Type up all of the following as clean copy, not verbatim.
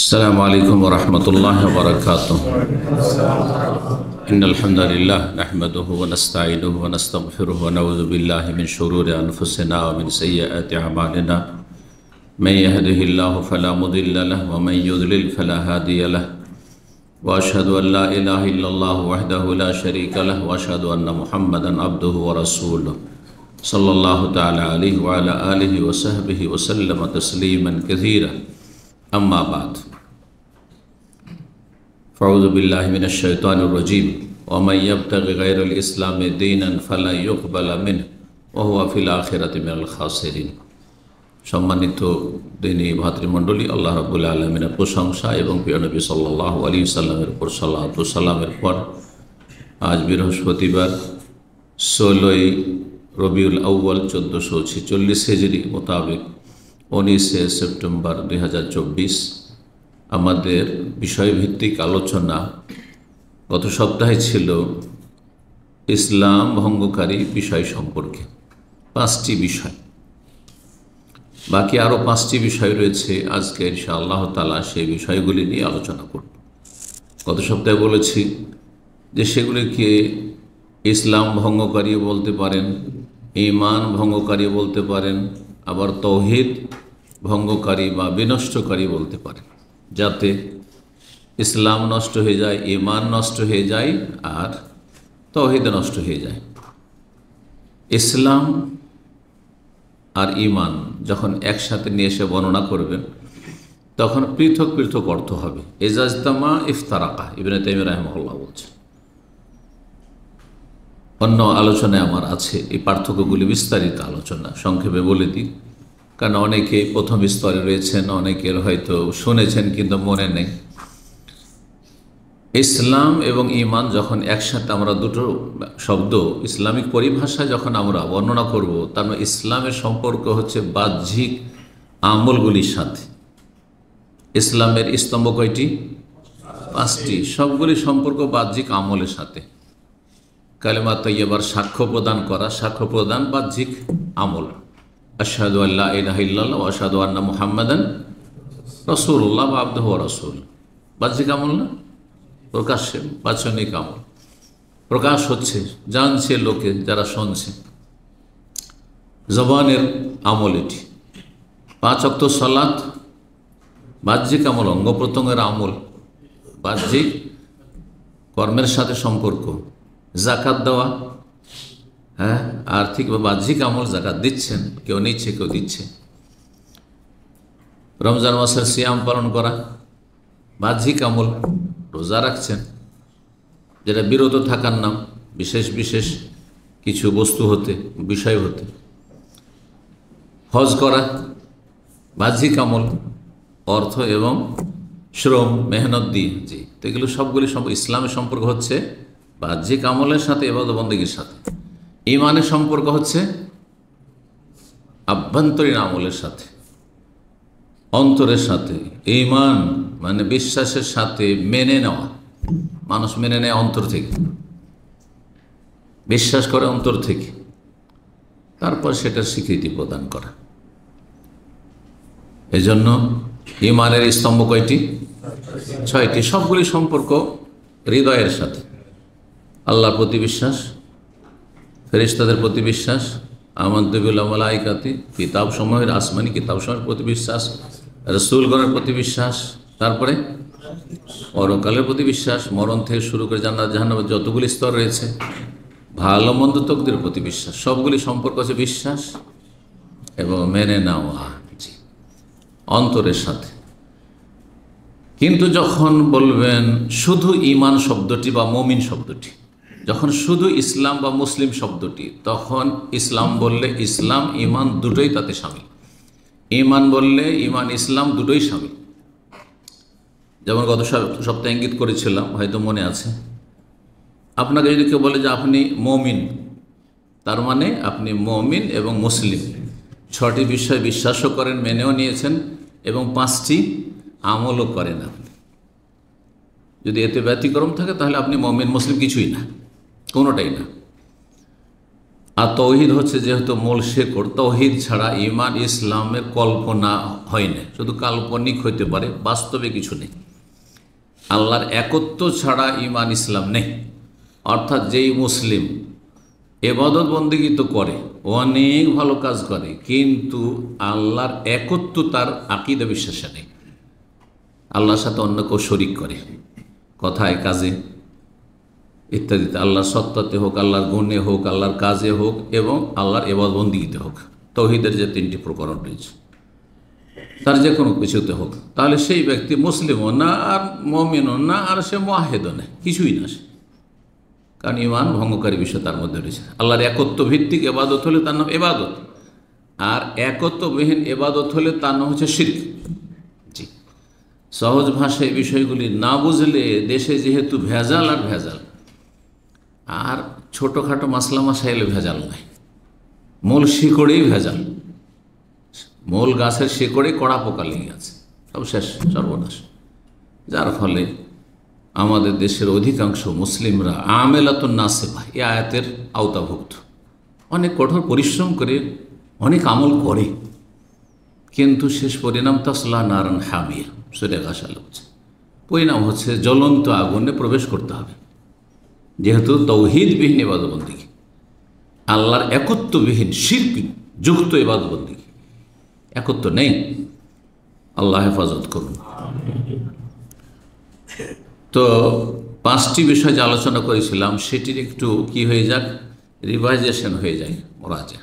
السلام عليكم ورحمة الله وبركاته. إن الحمد لله نحمده ونستعينه ونستغفره ونعوذ بالله من شرور أنفسنا ومن سيئات أعمالنا. من يهده الله فلا مضل له ومن يضلل فلا هادي له. وأشهد أن لا إله إلا الله وحده لا شريك له وأشهد أن محمدا عبده ورسوله صلى الله تعالى عليه وعلى آله وصحبه وسلم تسليما كثيرا. أما بعد فأعوذ بالله من الشيطان الرجيم. ومن يبتغي غير الإسلام دينا فلا يقبل منه وهو في الآخرة من الخاسرين. সম্মানিত দিনী ভাতৃমণ্ডলী, আল্লাহ রাব্বুল আলামিনের প্রশংসা এবং প্রিয় নবী সাল্লাল্লাহু আলাইহি ওয়াসাল্লামের উপর সালাত ও সালামের পর আজ বৃহস্পতিবার 16ই রবিউল আউয়াল 1446 হিজরি মোতাবেক 19 সেপ্টেম্বর 2024 আমাদের বিষয়ভিত্তিক আলোচনা গত সপ্তাহে ছিল ইসলাম ভঙ্গকারী বিষয় সম্পর্কে 5টি বিষয়। বাকি আরও 5টি বিষয় রয়েছে। আজকে ইনশাআল্লাহ তাআলা সেই বিষয়গুলি নিয়ে আলোচনা করব। গত সপ্তাহে বলেছি যে সেগুলিকে ইসলাম ভঙ্গকারী বলতে পারেন, ঈমান ভঙ্গকারী বলতে পারেন, আবার তৌহিদ ভঙ্গকারী বা বিনষ্টকারী বলতে পারেন, যাতে ইসলাম নষ্ট হয়ে যায়, ঈমান নষ্ট হয়ে যায় আর তৌহিদ নষ্ট হয়ে যায়। ইসলাম আর ঈমান যখন একসাথে নিয়ে এসে বর্ণনা করবেন তখন পৃথক পৃথক অর্থ হবে। ইজাজতামা ইফতারাকা, ইবনে তাইমিয়া রাহিমাহুল্লাহ বলছেন। অন্য আলোচনায় আমার আছে এই পার্থক্যগুলি, বিস্তারিত আলোচনা সংক্ষেপে বলে দিই, কারণ অনেকে প্রথম স্তরে রয়েছেন, অনেকের হয়তো শুনেছেন কিন্তু মনে নেই। ইসলাম এবং ঈমান যখন একসাথে আমরা দুটো শব্দ ইসলামিক পরিভাষায় যখন আমরা বর্ণনা করব, তার মানে ইসলামের সম্পর্ক হচ্ছে বাহ্যিক আমলগুলির সাথে। ইসলামের স্তম্ভ কয়টি? 5টি। সবগুলি সম্পর্ক বাহ্যিক আমলের সাথে। কালেমা তাইয়্যিবার সাক্ষ্য প্রদান করা, সাক্ষ্য প্রদান বাহ্যিক আমল। আশহাদু আল্লা ইলাহা ইল্লাল্লাহ ওয়া আশহাদু আন্না মুহাম্মাদান রাসূলুল্লাহ ওয়া আবদুহু ওয়া রাসূলুহু, বাহ্যিক আমল না, প্রকাশ্যে বাচনিক আমল। প্রকাশ হচ্ছে, জানছে লোকে যারা শুনছে, জবানের আমল এটি। 5 ওয়াক্ত সালাত বাহ্যিক আমল, অঙ্গ প্রত্যঙ্গের আমল, বাহ্যিক কর্মের সাথে সম্পর্ক। যাকাত দেওয়া, হ্যাঁ, আর্থিক বা বাহ্যিক আমল, যাকাত দিচ্ছেন, কেউ নিচ্ছে কেউ দিচ্ছে। রমজান মাসের সিয়াম পালন করা বাহ্যিক আমল, রোজা রাখছেন, যেটা বিরত থাকার নাম, বিশেষ বিশেষ কিছু বস্তু হতে, বিষয় হতে। হজ করা বাহ্যিক আমল, অর্থ এবং শ্রম মেহনত দিয়ে। জি, তো এগুলো সবগুলি ইসলামের সম্পর্ক হচ্ছে বাহ্যিক আমলের সাথে, ইবাদত বন্দেগীর সাথে। ঈমানের সম্পর্ক হচ্ছে আভ্যন্তরীণ আমলের সাথে, অন্তরের সাথে। ঈমান মানে বিশ্বাসের সাথে মেনে নেওয়া। মানুষ মেনে নেয় অন্তর থেকে, বিশ্বাস করে অন্তর থেকে, তারপর সেটার স্বীকৃতি প্রদান করা। এজন্য ঈমানের স্তম্ভ কয়টি? 6টি। সবগুলি সম্পর্ক হৃদয়ের সাথে। আল্লাহর প্রতি বিশ্বাস, ফেরেশতাদের প্রতি বিশ্বাস, আমানতু বিল মালাইকাতি, কিতাব সমূহের, আসমানি কিতাব সমূহের প্রতি বিশ্বাস, রাসূলগণের প্রতি বিশ্বাস, তারপরে পরকালের প্রতি বিশ্বাস, মরণ থেকে শুরু করে জান্নাত জাহান্নামের যতগুলি স্তর রয়েছে, ভালো মন্দ তকদিরের প্রতি বিশ্বাস। সবগুলি সম্পর্ক আছে বিশ্বাস এবং মেনে নেওয়া, জি, অন্তরের সাথে। কিন্তু যখন বলবেন শুধু ঈমান শব্দটি বা মুমিন শব্দটি, যখন শুধু ইসলাম বা মুসলিম শব্দটি, তখন ইসলাম বললে ইসলাম ঈমান দুটোই তাতে শামিল। ঈমান বললে ঈমান ইসলাম দুটোই শামিল। যেমন গত সপ্তাহে ইঙ্গিত করেছিলাম, হয়তো মনে আছে, আপনাকে যদি কেউ বলে যে আপনি মুমিন, তার মানে আপনি মুমিন এবং মুসলিম 6টি বিষয় বিশ্বাসও করেন, মেনেও নিয়েছেন এবং 5টি আমলও করেন। আপনি যদি এতে ব্যতিক্রম থাকে তাহলে আপনি মুমিন মুসলিম কিছুই না, কোনোটাই না। আর তৌহিদ হচ্ছে যেহেতু মূল শেকড়, তৌহিদ ছাড়া ঈমান ইসলামের কল্পনা হয় না, শুধু কাল্পনিক হইতে পারে, বাস্তবে কিছু নেই। আল্লাহর একত্ব ছাড়া ঈমান ইসলাম নেই। অর্থাৎ যেই মুসলিম ইবাদত বন্দেগী তো করে, অনেক ভালো কাজ করে, কিন্তু আল্লাহর একত্ব তার আকীদা বিশ্বাসে নেই, আল্লাহর সাথে অন্য কেউ শরিক করে কথায় কাজে ইত্যাদিতে, আল্লাহর সত্তাতে হোক, আল্লাহর গুণে হোক, আল্লাহর কাজে হোক এবং আল্লাহর ইবাদত বন্দেগীতে হোক, তৌহিদের যে তিনটি প্রকরণ রয়েছে তার যে কোনো কিছুতে হোক, তাহলে সেই ব্যক্তি মুসলিমও না আর মুমিনও না আর সে মুওয়াহিদও না, কিছুই না সে। কারণ ঈমান ভঙ্গকারী বিষয় তার মধ্যে রয়েছে। আল্লাহর একত্ব ভিত্তিক ইবাদত হলে তার নাম ইবাদত, আর একত্ববিহীন ইবাদত হলে তার নাম হচ্ছে শিরক। জি, সহজ ভাষায় বিষয়গুলি না বুঝলে দেশে যেহেতু ভেজাল আর ভেজাল, আর ছোটোখাটো মাসলা মাসাইলে ভেজাল নাই, মূল শিকড়েই ভেজাল, মূল গাছের শিকড়ে কড়া পোকা লেগে আছে, সব শেষ, সর্বনাশ। যার ফলে আমাদের দেশের অধিকাংশ মুসলিমরা আমেলাতুন নাসিবা এই আয়াতের আওতাভুক্ত, অনেক কঠোর পরিশ্রম করে অনেক আমল করে, কিন্তু শেষ পরিণাম তাসলা নারান হামিয়া, সূরা গাশাল হচ্ছে, পরিণাম হচ্ছে জ্বলন্ত আগুনে প্রবেশ করতে হবে। যেহেতু তৌহিদবিহীন ইবাদত বন্দেগী, আল্লাহর একত্ববিহীন শিরক যুক্ত ইবাদত বন্দেগী, একত্ব নেই। আল্লাহ হেফাজত করুন। তো 5টি বিষয় যে আলোচনা করেছিলাম সেটির একটু কি হয়ে যাক, রিভাইজেশন হয়ে যায়, মোরাজা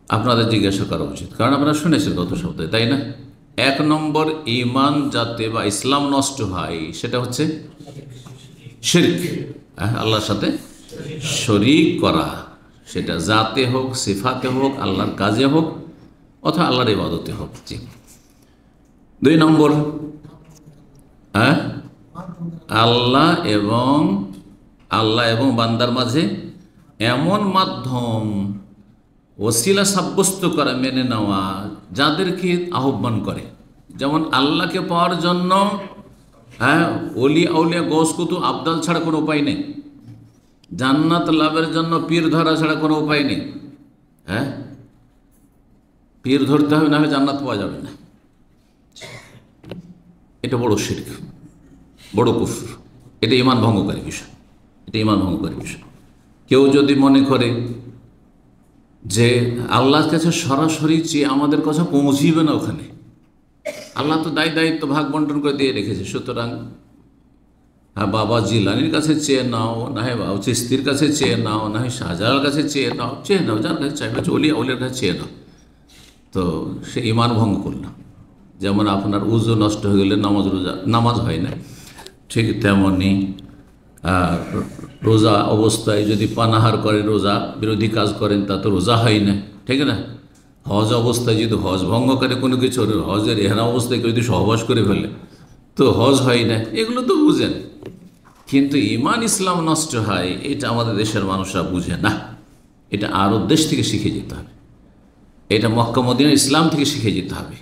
আপনাদের জিজ্ঞাসা করা উচিত, কারণ আপনারা শুনেছেন গত সপ্তাহে, তাই না? 1 নম্বর, ঈমান যাতে বা ইসলাম নষ্ট হয় সেটা হচ্ছে শিরক, আল্লাহর সাথে শরীক করা, সেটা জাতে হোক, সিফাতে হোক, আল্লাহর কাজে হোক অথবা আল্লাহর ইবাদতে হোক। জি। 2 নম্বর, আল্লাহ এবং বান্দার মাঝে এমন মাধ্যম ওসিলা সাব্যস্ত করা, মেনে নেওয়া, যাদেরকে আহ্বান করে, যেমন আল্লাহকে পাওয়ার জন্য ওলি আউলিয়া গৌস কুতুব আবদাল ছাড়া কোনো উপায় নেই, জান্নাত লাভের জন্য পীর ধরা ছাড়া কোনো উপায় নেই। পীর ধরতে হবে, না হয় জান্নাত পাওয়া যাবে না। এটা বড় শিরক, বড় কুফর, এটা ঈমান ভঙ্গকারী বিষয়, এটা ঈমান ভঙ্গকারী বিষয়। কেউ যদি মনে করে যে আল্লাহর কাছে সরাসরি চেয়ে আমাদের কথা পৌঁছিবে না, ওখানে আল্লাহ তো দায়িত্ব ভাগ বন্টন করে দিয়ে রেখেছে, সুতরাং বাবা জিলানির কাছে চেয়ে নাও, না হয় বাবা চিস্তির কাছে চেয়ে নাও, না হয় শাহজালার কাছে চেয়ে নাও, যার কাছে চাইবে, ওলিয়ার কাছে চেয়ে নাও, তো সে ঈমান ভঙ্গ করল। যেমন আপনার উজু নষ্ট হয়ে গেলে নামাজ হয় না, ঠিক তেমনি রোজা অবস্থায় যদি পানাহার করেন, রোজা বিরোধী কাজ করেন, তা তো রোজা হয় না, ঠিক না? হজ অবস্থায় যদি হজ ভঙ্গ করে কোনো কিছু, হজের এহরাম অবস্থায় কেউ যদি সহবাস করে ফেলে তো হজ হয় না, এগুলো তো বুঝেন। কিন্তু ঈমান ইসলাম নষ্ট হয়, এটা আমাদের দেশের মানুষরা বুঝে না। এটা আরব দেশ থেকে শিখে যেতে হবে, এটা মক্কা মদিনা ইসলাম থেকে শিখে যেতে হবে।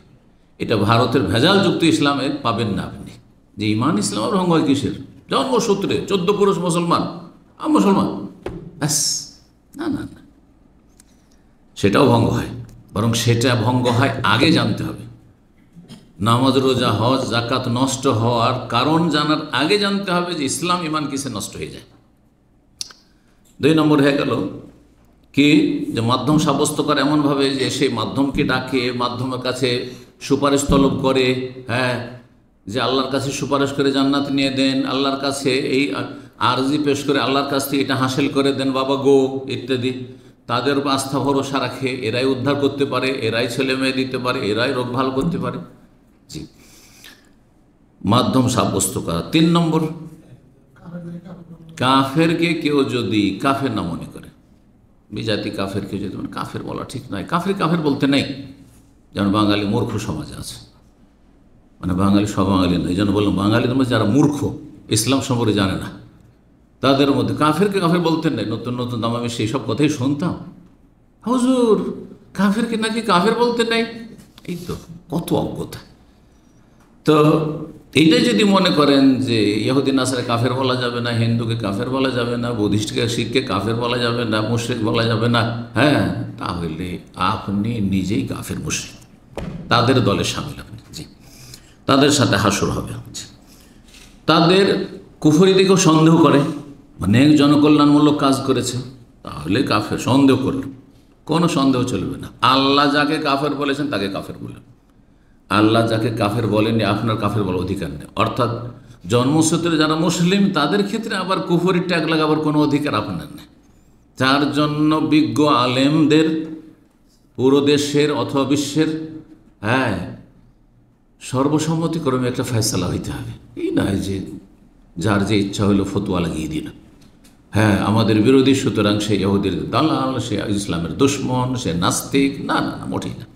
এটা ভারতের ভেজালযুক্ত ইসলামে পাবেন না আপনি, যে ঈমান ইসলামের ভঙ্গ হয় কিসের? জন্মসূত্রে 14 পুরুষ মুসলমান, মুসলমান, ব্যাস। না, সেটাও ভঙ্গ হয়, বরং সেটা ভঙ্গ হয় আগে জানতে হবে। নামাজ, রোজা, হজ, জাকাত নষ্ট হওয়ার কারণ জানার আগে জানতে হবে যে ইসলাম ঈমান কিসে নষ্ট হয়ে যায়। 2 নম্বর হয়ে গেল কি, যে মাধ্যম সাব্যস্ত করে এমনভাবে যে সেই মাধ্যমকে ডাকে, মাধ্যমের কাছে সুপারিশ তলব করে, যে আল্লাহর কাছে সুপারিশ করে জান্নাত নিয়ে দেন, আল্লাহর কাছে এই আরজি পেশ করে আল্লাহর কাছ থেকে এটা হাসিল করে দেন বাবা গো ইত্যাদি। তাদের আস্থা ভরসা রাখে, এরাই উদ্ধার করতে পারে, এরাই ছেলে মেয়ে দিতে পারে, এরাই রোগ ভালো করতে পারে। জি, মাধ্যম সাব্যস্ত করা। 3 নম্বর, কাফেরকে কেউ যদি কাফের না মনে করে, বিজাতি কাফেরকে যদি কাফের বলা ঠিক নয়, কাফের বলতে নেই, যেমন বাঙালি মূর্খ সমাজে আছে, বাঙালি সব বাঙালি নয়, এই জন্য বললাম বাঙালিদের মধ্যে যারা মূর্খ, ইসলাম সম্পর্কে জানে না, তাদের মধ্যে কাফেরকে কাফের বলতেন নাই। নতুন আমি সেই সব কথাই শুনতাম, হুজুর কাফেরকে নাকি কাফের বলতে নাই, এই তো কত অজ্ঞতা। তো এইটা যদি মনে করেন যে ইহুদি নাসারে কাফের বলা যাবে না, হিন্দুকে কাফের বলা যাবে না, বুদ্ধিস্টকে শিখকে কাফের বলা যাবে না, মুশরিক বলা যাবে না, হ্যাঁ, তাহলে আপনি নিজেই কাফের মুশরিক, তাদের দলে সামিল হবেন। জি, তাদের সাথে হাসর হবে। তাদের কুফরি দিকেও সন্দেহ করে, অনেক জনকল্যাণমূলক কাজ করেছে, তাহলে কাফের সন্দেহ করল, কোনো সন্দেহ চলবে না। আল্লাহ যাকে কাফের বলেছেন তাকে কাফের বলেন, আল্লাহ যাকে কাফের বলেননি আপনার কাফের বলার অধিকার নেই। অর্থাৎ জন্মসূত্রে যারা মুসলিম তাদের ক্ষেত্রে আবার কুফরি ট্যাগ লাগাবার কোনো অধিকার আপনার নেই। যার জন্য বিজ্ঞ আলেমদের পুরো দেশের অথবা বিশ্বের, হ্যাঁ, সর্বসম্মতিক্রমে একটা ফয়সালা হইতে হবে। এই নয় যে যার যে ইচ্ছা হইল ফতোয়া লাগিয়ে দিল, হ্যাঁ, আমাদের বিরোধী, সুতরাং সে ইহুদির দালাল, সে ইসলামের দুশমন, সে নাস্তিক। না না না, মোটেই না।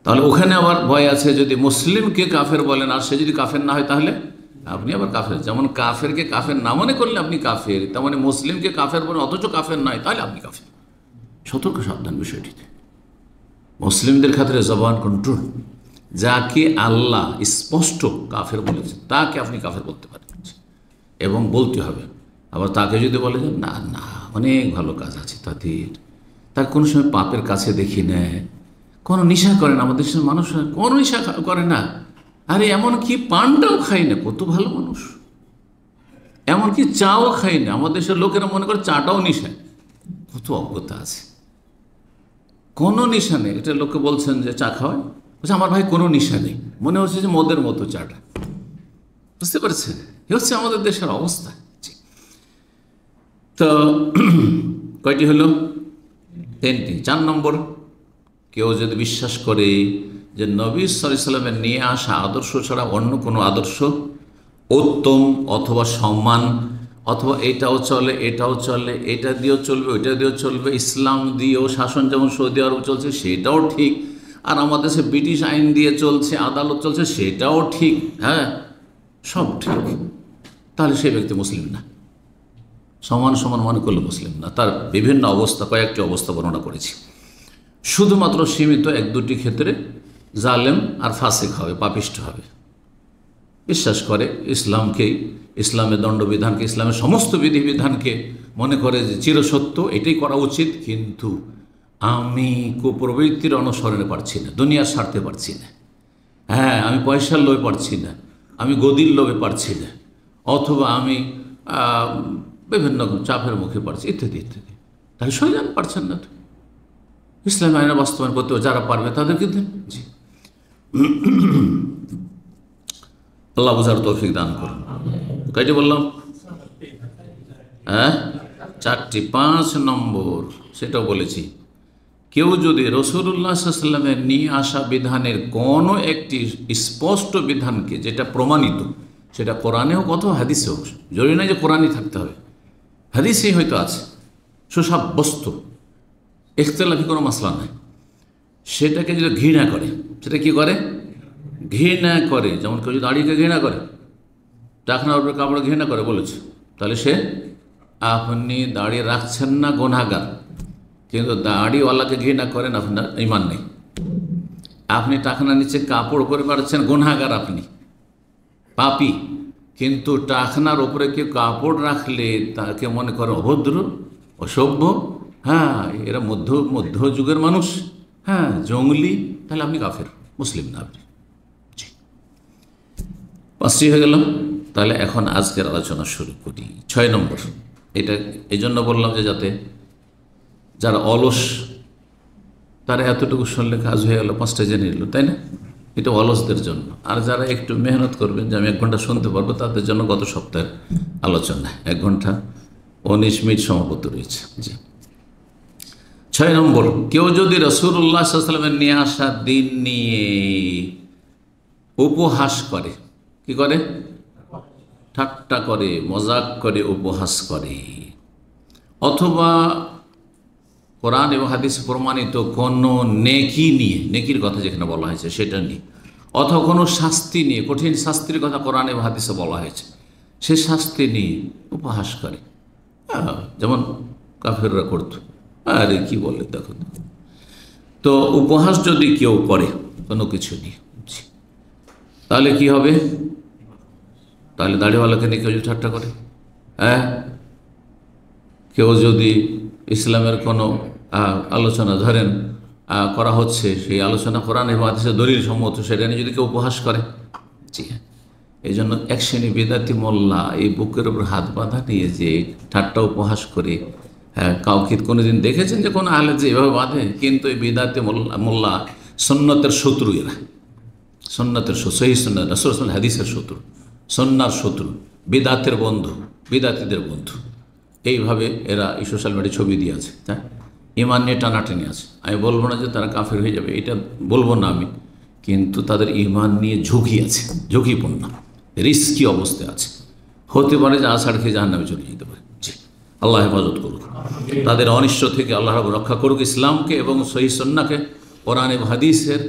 তাহলে ওখানে আবার ভয় আছে, যদি মুসলিমকে কাফের বলেন আর সে যদি কাফের না হয় তাহলে আপনি আবার কাফের। যেমন কাফেরকে কাফের না মনে করলে আপনি কাফের, তেমন মুসলিমকে কাফের বলে অথচ কাফের নয় তাহলে আপনি কাফের। সতর্ক সাবধান বিষয়টিতে। মুসলিমদের ক্ষেত্রে জবান কন্ট্রোল। যাকে আল্লাহ স্পষ্ট কাফের বলেছে তাকে আপনি কাফের বলতে পারেন এবং বলতে হবে। আবার তাকে যদি বলে যে না না অনেক ভালো কাজ আছে তাদের, তার কোনো সময় পাপের কাছে দেখি না, কোনো নেশা করে না, আমাদের দেশের মানুষ কোনো নেশা করে না, আরে এমনকি পানটাও খাই না, কত ভালো মানুষ, এমনকি চাও খাই না, আমাদের দেশের লোকেরা মনে করে চাটাও নেশা, কত অজ্ঞতা আছে, কোনো নেশা নেই। এটা লোককে বলছেন যে চা খাওয়ায়, বলছে আমার ভাই কোনো নেশা নেই, মনে হচ্ছে যে মদের মতো চাটা। বুঝতে পারছেন, এ হচ্ছে আমাদের দেশের অবস্থা। তো কয়টি হলো? 3টি। 4 নম্বর, কেউ যদি বিশ্বাস করে যে নবী সাল্লাল্লাহু আলাইহি ওয়াসাল্লামের নিয়ে আসা আদর্শ ছাড়া অন্য কোনো আদর্শ উত্তম অথবা সম্মান, অথবা এটাও চলে এটাও চলে, এটা দিয়েও চলবে ওইটা দিয়েও চলবে, ইসলাম দিয়েও শাসন যেমন সৌদি আরব চলছে সেটাও ঠিক, আর আমাদের দেশে ব্রিটিশ আইন দিয়ে চলছে, আদালত চলছে সেটাও ঠিক, হ্যাঁ, সব ঠিক, তাহলে সেই ব্যক্তি মুসলিম না। সমান সমান মনে করলে মুসলিম না। তার বিভিন্ন অবস্থা, কয়েকটি অবস্থা বর্ণনা করেছি। শুধুমাত্র সীমিত 1-2টি ক্ষেত্রে জালেম আর ফাসিক হবে, পাপিষ্ঠ হবে। বিশ্বাস করে ইসলামকেই, ইসলামের দণ্ডবিধানকে, ইসলামের সমস্ত বিধিবিধানকে মনে করে যে চিরসত্য, এটাই করা উচিত, কিন্তু আমি কুপ্রবৃত্তির অনুসরণে পারছি না, দুনিয়ার স্বার্থে পারছি না, হ্যাঁ, আমি পয়সার লোভে পারছি না, আমি গদির লোভে পারছি না, অথবা আমি বিভিন্ন চাপের মুখে পারছি, ইত্যাদি ইত্যাদি। তাহলে শয়তান পারছেন না তো, ইসলাম আইনের বাস্তবায়ন করতে যারা পারবে তাদেরকে দেন। জি, আল্লাহ বুঝার তৌফিক দান করুন। কয়টি বললাম? হ্যাঁ, 4টি। 5 নম্বর, সেটাও বলেছি, কেউ যদি রাসূলুল্লাহ সাল্লাল্লাহু আলাইহি ওয়াসাল্লামের নিয়ে আসা বিধানের কোনো একটি স্পষ্ট বিধানকে, যেটা প্রমাণিত, সেটা কোরআনে হোক অথবা হাদিসে হোক, জরুরি নয় যে কোরআনই থাকতে হবে, হাদিসেই হয়তো আছে, সুসাব্যস্ত, ইখতিলাফি কোনো মাসলা নাই, সেটাকে যদি ঘৃণা করে, সেটা কি করে? ঘৃণা করে। যেমন কেউ যদি দাড়িকে ঘৃণা করে, টাকনার উপরে কাপড় ঘৃণা করে বলেছে, তাহলে সে, আপনি দাঁড়িয়ে রাখছেন না, গুনাহগার, কিন্তু দাড়িওয়ালাকে ঘৃণা করেন, আপনার ঈমান নেই। আপনি টাকনার নিচে কাপড় পরে বেড়াচ্ছেন, গুনাহগার, আপনি পাপী, কিন্তু টাকনার উপরে কেউ কাপড় রাখলে তাকে মনে করে অভদ্র, অসভ্য, হ্যাঁ, এরা মধ্যযুগের মানুষ, হ্যাঁ, জঙ্গলি, তাহলে আপনি কাফের, মুসলিম না আপনি। 5টি হয়ে গেল। তাহলে এখন আজকের আলোচনা শুরু করি। 6 নম্বর, এটা এই জন্য বললাম যে যাতে যারা অলস তারা এতটুকু শুনলে কাজ হয়ে গেল, 5টা জেনে নিল, তাই না? এটা অলসদের জন্য। আর যারা একটু মেহনত করবেন যে আমি 1 ঘন্টা শুনতে পারবো, তাদের জন্য গত সপ্তাহের আলোচনা 1 ঘন্টা 19 মিনিট সমাপ্ত রয়েছে। জি, 6 নম্বর, কেউ যদি রাসূলুল্লাহ সাল্লাল্লাহু আলাইহি ওয়াসাল্লামের নিয়ে আসা দিন নিয়ে উপহাস করে, কি করে? ঠাট্টা করে, মজাক করে, উপহাস করে, অথবা কোরআন এবং হাদিসে প্রমাণিত কোনো নেকি নিয়ে, নেকির কথা যেখানে বলা হয়েছে সেটা নিয়ে, অথবা কোনো শাস্তি নিয়ে, কঠিন শাস্তির কথা কোরআন এবং হাদিসে বলা হয়েছে, সে শাস্তি নিয়ে উপহাস করে, যেমন কাফেররা করতো, আরে কি বলে দেখো। তো উপহাস যদি কেউ করে কোনো কিছু নিয়ে, তাহলে কি হবে? তাহলে দাড়িওয়ালাকে নিয়ে কেউ যদি ঠাট্টা করে, হ্যাঁ, কেউ যদি ইসলামের কোনো আলোচনা ধরেন করা হচ্ছে, সেই আলোচনা কোরআন এবং হাদিসের দলিল সম্মত, সেটা নিয়ে যদি কেউ উপহাস করে, জি হ্যাঁ, এই জন্য এক শ্রেণী বেদাতি মোল্লা এই বুকের উপর হাত বাঁধা নিয়ে যে ঠাট্টা উপহাস করে, হ্যাঁ, কাউকে কোনোদিন দেখেছেন যে কোনো আলে যে এভাবে বাঁধে? কিন্তু এই বেদাতি মোল্লা সুন্নতের শত্রু, এরা সুন্নতের সহি সুন্নাত রাসূল হাদিসের শত্রু, সুন্নাহর শত্রু, বিদাতের বন্ধু, বিদাতিদের বন্ধু। এইভাবে এরা এই সোশ্যাল মিডিয়ায় ছবি দিয়ে আছে, হ্যাঁ, ইমান নিয়ে টানাটানি আছে। আমি বলবো না যে তারা কাফের হয়ে যাবে, এটা বলবো না আমি, কিন্তু তাদের ইমান নিয়ে ঝুঁকি আছে, ঝুঁকিপূর্ণ রিস্কি অবস্থায় আছে, হতে পারে যে আষাঢ় খেয়ে জাহান্নামে চলে যেতে পারে। জি, আল্লাহ হেফাজত করুক, তাদের অনিষ্ট থেকে আল্লাহ রক্ষা করুক, ইসলামকে এবং সহি সুন্নাহকে, কোরআন এবং হাদিসের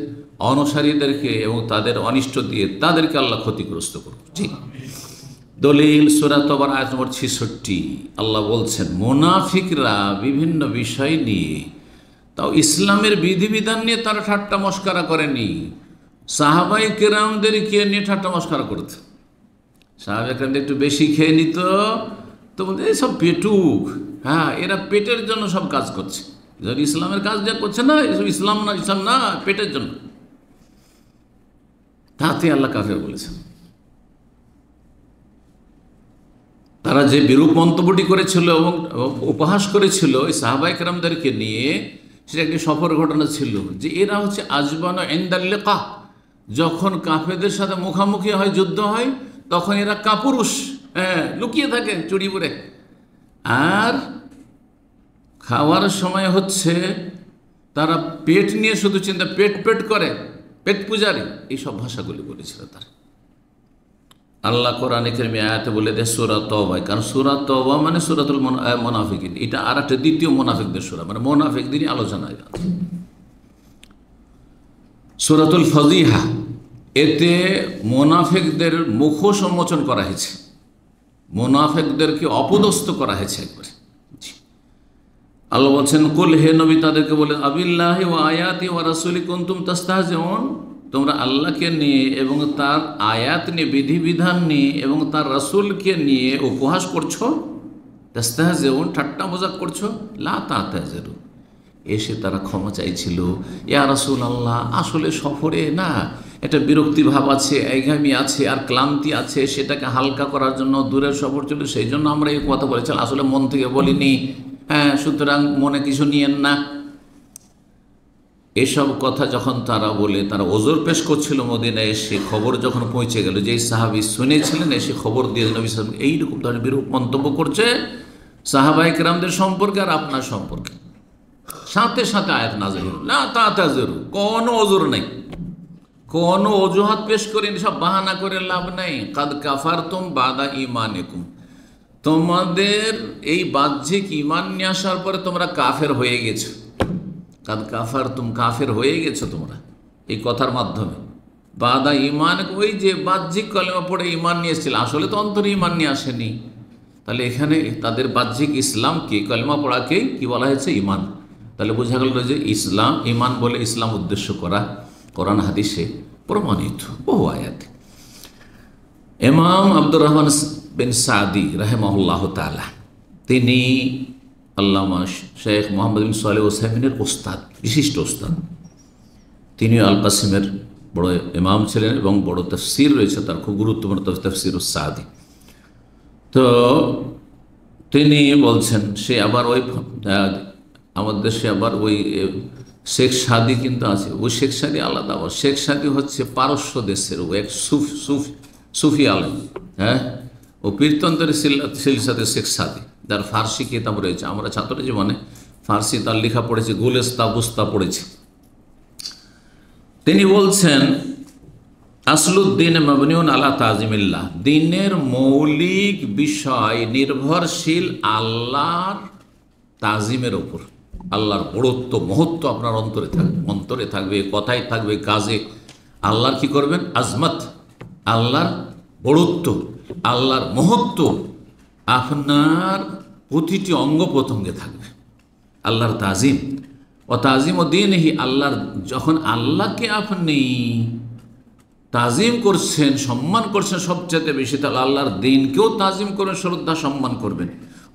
অনুসারীদেরকে এবং তাদের অনিষ্ট দিয়ে তাদেরকে আল্লাহ ক্ষতিগ্রস্ত করুক। জি, দলিল সূরা তওবার আয়াত নম্বর 66, আল্লাহ বলছেন মুনাফিকরা বিভিন্ন বিষয় নিয়ে, তাও ইসলামের বিধিবিধান নিয়ে তারা ঠাট্টা মস্করা করেনি, সাহাবায়ে কেরামদেরকে নিয়ে ঠাট্টা মস্করা করত। সাহাবায়ে কেরামদের একটু বেশি খেয়ে নিত তো বলতে এইসব পেটুক, হ্যাঁ, এরা পেটের জন্য সব কাজ করছে, ইসলামের কাজ যা করছে না, এসব ইসলাম না, ইসলাম না, পেটের জন্য। তাতে আল্লাহ কাফের বলেছেন। তারা যে বিরূপ মন্তব্যটি করেছিল এবং উপহাস করেছিল এই সাহাবায়ে কেরামদেরকে নিয়ে, সেটা একটি সফর ঘটনা ছিল যে এরা হচ্ছে আজবানা ইনদাল লিকা, যখন কাফেরদের সাথে মুখামুখি হয়, যুদ্ধ হয়, তখন এরা কাপুরুষ, হ্যাঁ, লুকিয়ে থাকে চুরি পরে, আর খাওয়ার সময় হচ্ছে তারা পেট নিয়ে শুধু চিন্তা, পেট পেট করে, পেট পূজারি, এইসব ভাষাগুলি বলেছিল তারা। আল্লাহ কোরআনে কারিমে আয়াতে বলে দেয় সূরা তওবা, কারণ সূরা তওবা মানে সূরাতুল মুনাফিকিন, এটা আর একটা দ্বিতীয় মুনাফিকদের সূরা, মানে মুনাফিকদেরই আলোচনায় আছে। সূরাতুল ফাযিহা, এতে মুনাফিকদের মুখোশ উন্মোচন করা হয়েছে, মুনাফিকদেরকে অপদস্থ করা হয়েছে একবারে। আল্লাহ বলছেন কুল, হে নবী তাদেরকে বলে, আবিল্লাহি ওয়া আয়াতি ওয়া রাসূলি কুনতুম তাস্তাহজিউন, তোমরা আল্লাহকে নিয়ে এবং তার আয়াত নিয়ে, বিধিবিধান নিয়ে এবং তার রাসূলকে নিয়ে উপহাস করছো, তাস্তাহজিউন, ঠাট্টা মজাক করছো, লা তাতাজিরু, এসে তারা ক্ষমা চাইছিল, ইয়া রাসূলুল্লাহ, আসলে সফরে না একটা বিরক্তি ভাব আছে, একঘেয়েমি আছে, আর ক্লান্তি আছে, সেটাকে হালকা করার জন্য দূরের সফর ছিল, সেই জন্য আমরা এই কথা বলেছিলাম, আসলে মন থেকে বলিনি, হ্যাঁ, সুতরাং মনে কিছু নিয়েন না। এসব কথা যখন তারা বলে, তারা ওজর পেশ করছিল মদিনায় এসে, খবর যখন পৌঁছে গেল যে সাহাবী শুনেছিলেন, এসে খবর দিয়ে নবী সাল্লাল্লাহু আলাইহি ওয়াসাল্লাম এইরকম ধরনের বিরূপ মন্তব্য করছে সাহাবায়ে কেরামদের সম্পর্কে আর আপনার সম্পর্কে, সাথে সাথে আয়াত নাযিল হলো, লা তাতাযিরু, কোনো ওজর নেই, কোনো অজুহাত পেশ করেন, সব বাহানা করে লাভ নাই। কাদ কাফারতুম বাদা ঈমানিকুম, তোমাদের এই বাহ্যিক ঈমান নিয়ে আসার পরে তোমরা কাফের হয়ে গেছো। কাদ কাফারতুম, কাফের হয়ে গেছো তোমরা এই কথার মাধ্যমে। বাদা ঈমান, ওই যে বাহ্যিক কলেমা পড়ে ঈমান নিয়ে এসেছিল, আসলে তো অন্তরে ঈমান নিয়ে আসেনি। তাহলে এখানে তাদের বাহ্যিক ইসলামকে, কলেমা পড়াকে কি বলা হয়েছে? ঈমান। তাহলে বোঝা গেল যে ইসলাম, ঈমান বলে ইসলাম উদ্দেশ্য করা কোরআন হাদিসে প্রমাণিত বহু আয়াতে। ইমাম আব্দুর রহমান বিন সাদি রাহিমাহুল্লাহ তাআলা, তিনি আল্লামা শেখ মোহাম্মদ বিন সালেহ ওসাইমিনের ওস্তাদ, বিশিষ্ট ওস্তাদ। তিনি আল কাসিমের বড় ইমাম ছিলেন এবং বড় তাফসির রয়েছে তার, খুব গুরুত্বপূর্ণ তাফসির সাদি। তো তিনি বলছেন, সে আবার ওই আমাদের দেশে আবার ওই শেখ সাদি কিন্তু আছে, ওই শেখ সাদি আলাদা। আবার শেখ সাদি হচ্ছে পারস্য দেশের ও এক সুফি আলেম, হ্যাঁ, ও পীরতন্ত্রের সিলসিলাতে শেখ সাদি, যার ফার্সি কিতাব রয়েছে। আমরা ছাত্র জীবনে ফার্সি তার লেখা পড়েছি, গুলেস্তা বুস্তা পড়েছি। তিনি বলছেন, আসলুদ্দিন মাবনিউন আলা তাজিমিল্লাহ, দিনের মৌলিক বিষয় নির্ভরশীল আল্লাহর তাজিমের ওপর। আল্লাহর বড়ত্ব, মহত্ব আপনার অন্তরে থাকবে, কথায় থাকবে, কাজে। আল্লাহর কি করবেন? আজমত, আল্লাহর বড়ত্ব, আল্লাহর মহত্ব আপনার প্রতিটি অঙ্গ প্রত্যঙ্গে থাকবে। আল্লাহর তাজিম ও তাজিম ও দিনহি, আল্লাহর, যখন আল্লাহকে আপনি তাজিম করছেন, সম্মান করছেন সবচেয়ে বেশি, তাহলে আল্লাহর দিনকেও তাজিম করবেন, শ্রদ্ধা সম্মান করবেন।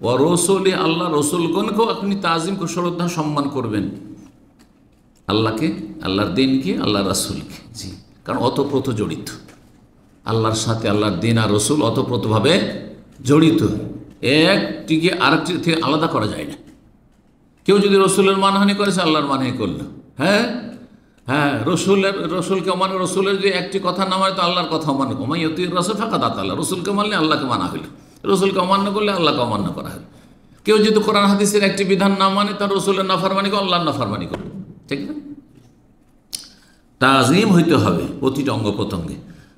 ও রসুলি, আল্লাহ রসুলগণকেও আপনি তাজিম শ্রদ্ধা সম্মান করবেন। আল্লাহকে, আল্লাহর দিনকে, আল্লাহ রাসূলকে। জি, কারণ অতপ্রত জড়িত আল্লাহর সাথে, আল্লাহর দিন আর রসুল অতপ্রতভাবে জড়িত, একটিকে আরেকটি থেকে আলাদা করা যায় না। কেউ যদি রসুলের মানহানি করেছে, আল্লাহর মানহানি করলো। হ্যাঁ হ্যাঁ, রসুলকে মানে, রসুলের যে একটি কথা না মানে তো আল্লাহর কথা মানে, ওমাইয়তির রসুল ফাঁকা দাতা আল্লাহ, রসুলকে মানলে আল্লাহকে মানা হইল, রসুলকে অমান্য করলে আল্লাহকে অমান্য করা হলো। কেউ যদি কোরআন হাদিসের একটি বিধান না মানে, তার রসুলের নাফরমানি করে, আল্লাহর নাফরমানি করবে। ঠিক না? তাজিম হইতে হবে প্রতিটা অঙ্গ প্রত্যঙ্গে।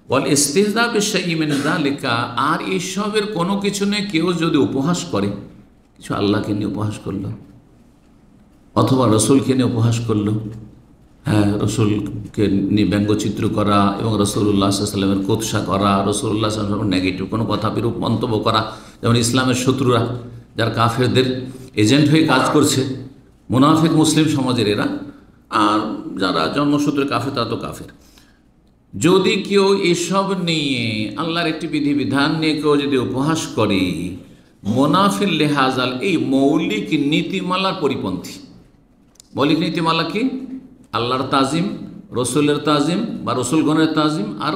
ওয়াল ইস্তিহজা বিশাইইন মিন যালিকা, আর এইসবের কোনো কিছু নেই। কেউ যদি উপহাস করে, কিছু আল্লাহকে নিয়ে উপহাস করলো অথবা রসুলকে নিয়ে উপহাস করলো, হ্যাঁ, রসুলকে নিয়ে ব্যঙ্গচিত্র করা এবং রসুল্লাহ সাল্লামের কোৎসা করা, রসুল্লাহ সাল্লামের নেগেটিভ কোনো কথা বিরূপ মন্তব্য করা, যেমন ইসলামের শত্রুরা যারা কাফেরদের এজেন্ট হয়ে কাজ করছে, মুনাফিক মুসলিম সমাজের এরা, আর যারা জন্মসূত্রে কাফের তারা তো কাফের। যদি কেউ এসব নিয়ে, আল্লাহর একটি বিধিবিধান নিয়ে কেউ যদি উপহাস করে, মুনাফিল লেহাজাল, এই মৌলিক নীতিমালার পরিপন্থী। মৌলিক নীতিমালা কি? আল্লাহর তাজিম, রসুলের তাজিম বা রসুলগণের তাজিম, আর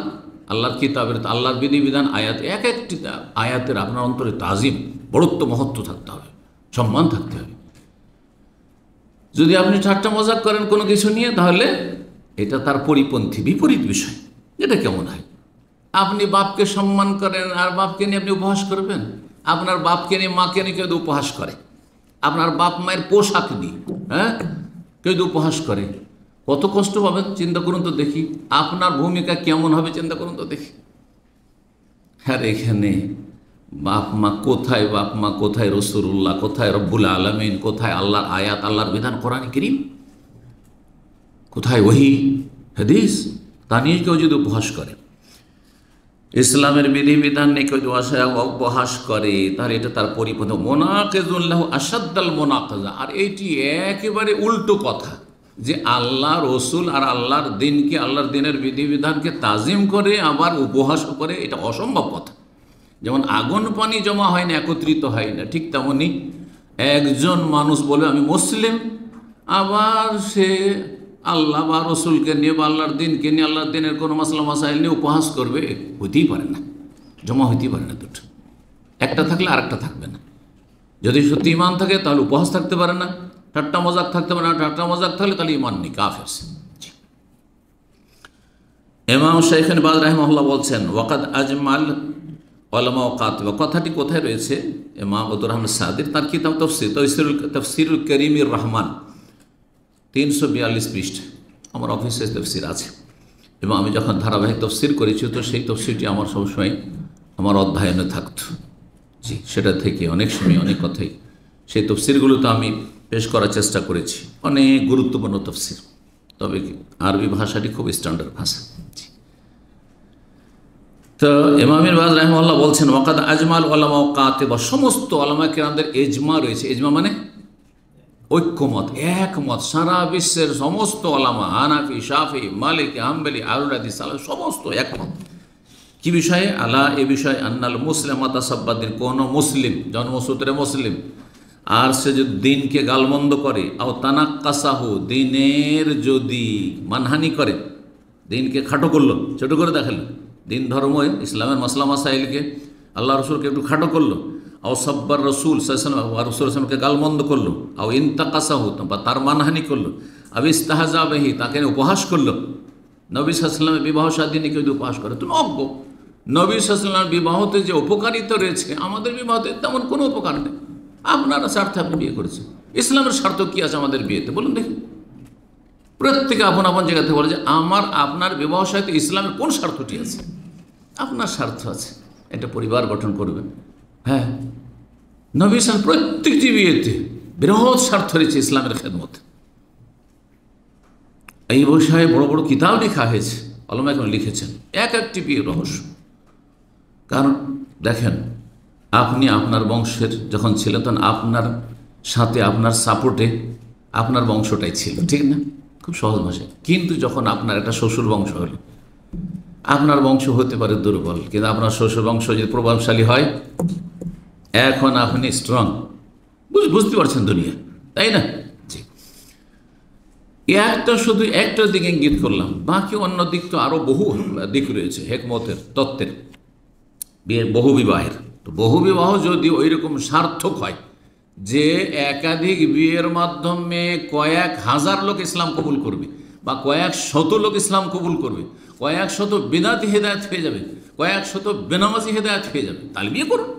আল্লাহর কিতাবের, আল্লাহর বিধিবিধান, আয়াত, এক একটি আয়াতের আপনার অন্তরে তাজিম, বড়ত্ব, মহত্ব থাকতে হবে, সম্মান থাকতে হবে। যদি আপনি ঠাট্টা মজাক করেন কোনো কিছু নিয়ে, তাহলে এটা তার পরিপন্থী, বিপরীত বিষয়। এটা কেমন হয়? আপনি বাপকে সম্মান করেন আর বাপকে নিয়ে আপনি উপহাস করবেন? আপনার বাপকে নিয়ে, মাকে নিয়ে কেউ উপহাস করে, আপনার বাপ মায়ের পোশাক নিয়ে, হ্যাঁ, কেউ উপহাস করে, কত কষ্ট পাবেন চিন্তা করুন তো দেখি। আপনার ভূমিকা কেমন হবে চিন্তা করুন তো দেখি। হ্যাঁ, এখানে বাপ মা কোথায়, বাপ মা কোথায়, রাসূলুল্লাহ কোথায়, রব্বুল আলামিন কোথায়, আল্লাহর আয়াত, আল্লাহর বিধান, কোরআন কারীম কোথায়, ওহী হাদিস, তা নিয়ে কেউ যদি উপহাস করে, ইসলামের বিধিবিধান নিয়ে কেউ উপহাস করে, তাহলে এটা তার পরিপন্থী। মুনাকিজুল্লাহ আসাদ্দাল মুনাকিজা, আর এইটি একেবারে উল্টো কথা, যে আল্লাহ রসুল আর আল্লাহর দিনকে, আল্লাহর দিনের বিধিবিধানকে তাজিম করে আবার উপহাসও করে, এটা অসম্ভব কথা। যেমন আগুন পানি জমা হয় না, একত্রিত হয় না, ঠিক তেমনি একজন মানুষ বলে আমি মুসলিম, আবার সে আল্লাহ বা রসুলকে নিয়ে বা আল্লাহর দিনকে নিয়ে, আল্লাহর দিনের কোনো মাসলা মাসাইল নিয়ে উপহাস করবে, হইতেই পারে না, জমা হইতেই পারে না। দুটো একটা থাকলে আরেকটা থাকবে না। যদি সত্যি ইমান থাকে তাহলে উপহাস থাকতে পারে না, ঠাট্টা মজাক থাকতে পারে না, ঠাট্টা মজাক থাকলে তাহলে ইমান নেই, কাফের। ইমাম শাইখান বাজ রাহিমাহুল্লাহ বলছেন, ওয়াকাদ আজমাল ওলামা ও কাতিবা, কথাটি কোথায় রয়েছে? ইমাম আব্দুর রহমান সাদির তার কিতাব তফসিরুল করিমির রহমান 342 পৃষ্ঠা আমার অফিসে তফসির আছে, এবং আমি যখন ধারাবাহিক তফসির করেছি তো সেই তফসিরটি আমার সবসময় আমার অধ্যয়নে থাকত। জি, সেটা থেকে অনেক সময় অনেক কথাই সেই তফসিরগুলো তো আমি পেশ করার চেষ্টা করেছি, অনেক গুরুত্বপূর্ণ তফসির, তবে আরবি ভাষাটি খুব স্ট্যান্ডার্ড ভাষা। তো ইমাম বাজ রাহিমাহুল্লাহ বলছেন, ওয়াকাদ আজমাল ওলামা ও কাতিবা, সমস্ত ওলামা কিরামদের এজমা রয়েছে। এজমা মানে ঐক্যমত, একমত, সারা বিশ্বের সমস্ত ওলামা, হানাফি, শাফি, মালিকি, হাম্বলি, আহলুল হাদিস, সমস্ত একমত। কি বিষয়ে? আলা, এ বিষয়ে, আন্নাল মুসলিম তাসাব্বাদিন, কোন মুসলিম, জন্মসূত্রে মুসলিম, আর সে যদি দিনকে গালমন্দ করে, আও তানাক্কাসাহু, দিনের যদি মানহানি করে, দিনকে খাটো করলো, ছোট করে দেখালো, দিন ধর্ম ইসলামের মাসলা মাসাইলকে, আল্লাহ রসুলকে একটু খাটো করলো, আও সাব্বার রসুল রসুলকে গালমন্দ করলো, আও ইন্তাকাসাহু, বা তার মানহানি করলো, আব ইস্তাহজাবিহি, তাকে উপহাস করলো। নবী সাল্লামের বিবাহ শাদী নিয়ে কেউ উপহাস করে, তুমি অজ্ঞ। নবী সাল্লামের বিবাহতে যে উপকারিতা রয়েছে, আমাদের বিবাহতে তেমন কোনো উপকার নেই। আপনারা স্বার্থে আপনি বিয়ে করেছেন, ইসলামের স্বার্থ কী আছে আমাদের বিয়েতে বলুন দেখি? প্রত্যেকে আপন আপন জায়গাতে বলে যে আমার আপনার বিবাহ সাথে ইসলামের কোন স্বার্থটি আছে? আপনার স্বার্থ আছে, একটা পরিবার গঠন করবেন। হ্যাঁ, নবী সাল্লাম প্রত্যেকটি বিয়েতে বৃহৎ স্বার্থ রয়েছে ইসলামের খেদমত। এই বিষয়ে বড় বড় কিতাব লেখা হয়েছে, ওলামা এখন লিখেছেন এক একটি বিয়ের রহস্য। কারণ দেখেন, আপনি আপনার বংশের যখন ছিলেন তখন আপনার সাথে, আপনার সাপোর্টে আপনার বংশটাই ছিল, ঠিক না? খুব সহজ ভাষায়। কিন্তু যখন আপনার একটা শ্বশুর বংশ হলো, আপনার বংশ হতে পারে দুর্বল, কিন্তু আপনার শ্বশুর বংশ যদি প্রভাবশালী হয়, এখন আপনি স্ট্রং। বুঝতে পারছেন দুনিয়া, তাই না? জি, একটা শুধু একটা দিকে ইঙ্গিত করলাম, বাকি অন্য দিক তো আরও বহু দিক রয়েছে হেকমতের, তত্ত্বের, বিয়ের, বহু বিবাহের। তো বহু বিবাহ যদি ওই রকম সার্থক হয় যে একাধিক বিয়ের মাধ্যমে কয়েক হাজার লোক ইসলাম কবুল করবে, বা কয়েক শত লোক ইসলাম কবুল করবে, কয়েক শত বিদাতি হেদায়েত হয়ে যাবে, কয়েক শত বেনামাজি হেদায়েত হয়ে যাবে, তাহলে বিয়ে করুন।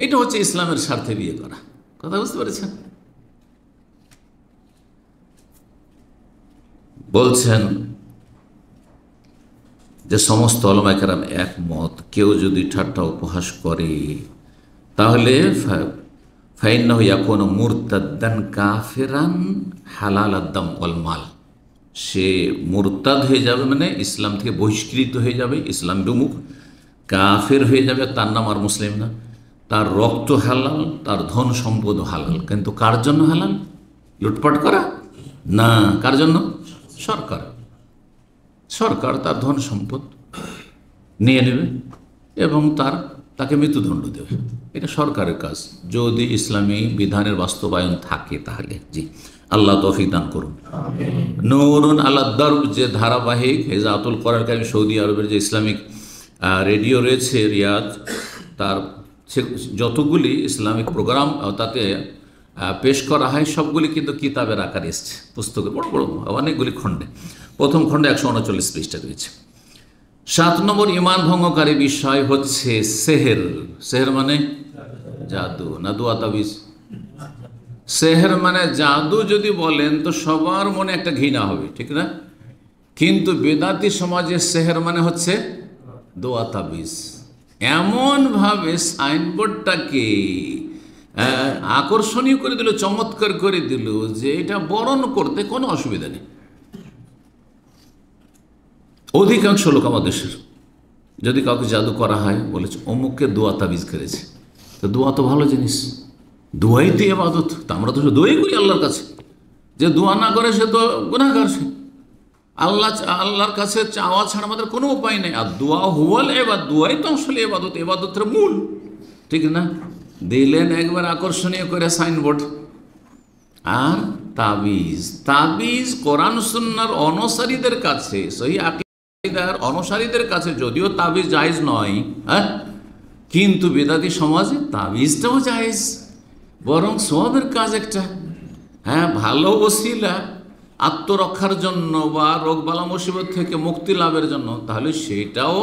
এটা হচ্ছে ইসলামের স্বার্থে বিয়ে করা। কথা বুঝতে পেরেছেন? বলছেন যে সমস্ত উলামায়ে কেরাম একমত, কেউ যদি ঠাট্টা উপহাস করে তাহলে ফাইন্নাহু ইয়াকুনু মুরতাদ্দান কাফিরান হালালাদ দাম ওয়াল মাল, সে মুরতাদ হয়ে যাবে, মানে ইসলাম থেকে বহিষ্কৃত হয়ে যাবে, ইসলাম বিমুখ, কাফের হয়ে যাবে। তার নাম আর মুসলিম না, তার রক্ত হালাল, তার ধন সম্পদ হালাল। কিন্তু কার জন্য হালাল? লুটপাট করা না। কার জন্য? সরকার। সরকার তার ধন সম্পদ নিয়ে নেবে এবং তাকে মৃত্যুদণ্ড দেবে। এটা সরকারের কাজ, যদি ইসলামী বিধানের বাস্তবায়ন থাকে তাহলে। জি, আল্লাহ তৌফিক দান করুন। নূরুন আলা দারব যে ধারাবাহিক হেজাতুল কোরআন কারীম, সৌদি আরবের যে ইসলামিক রেডিও রয়েছে রিয়াদ, তার যতগুলি ইসলামিক প্রোগ্রাম তাতে পেশ করা হয় সবগুলি কিন্তু কিতাবের আকারে এসছে, পুস্তকে বড় বড় অনেকগুলি খণ্ডে। প্রথম খণ্ডে 139 পৃষ্ঠা রয়েছে। 7 নম্বর ইমান ভঙ্গকারী বিষয় হচ্ছে সেহের। সেহের মানে জাদু না দোয়া তাবিজ? সেহের মানে জাদু যদি বলেন তো সবার মনে একটা ঘৃণা হবে, ঠিক না? কিন্তু বেদাতি সমাজে সেহের মানে হচ্ছে দোয়া তাবিজ। এমনভাবে সাইনবোর্ডটাকে আকর্ষণীয় করে দিল, চমৎকার করে দিল যে এটা বরণ করতে কোনো অসুবিধা নেই। অধিকাংশ লোক আমাদের দেশের যদি কাউকে জাদু করা হয়, বলেছে অমুককে দোয়া তাবিজ করেছে, তো দোয়া তো ভালো জিনিস, দোয়াই তো ইবাদত। তা আমরা তো দোয়াই করি আল্লাহর কাছে, যে দোয়া না করে সে তো গুনাহগার। সে আল্লাহর কাছে চাওয়া ছাড়া আমাদের কোনো উপায় নেই। আর দোয়া হুয়াল এবাদ, দোয়াই তো আসলে ইবাদত, ইবাদতের মূল, ঠিক না? দিলেন একবার আকর্ষণীয় করে সাইনবোর্ড। আর তাবিজ, তাবিজ কোরআন সুন্নাহর অনুসারীদের কাছে, সহি আকীদার অনুসারীদের কাছে যদিও তাবিজ জায়েজ নয়, হ্যাঁ, কিন্তু বেদাতি সমাজে তাবিজটাও জায়েজ, বরং সওয়াবের কাজ একটা। হ্যাঁ, ভালো ওসিলা আত্মরক্ষার জন্য বা রোগবালা মুসিবত থেকে মুক্তি লাভের জন্য, তাহলে সেটাও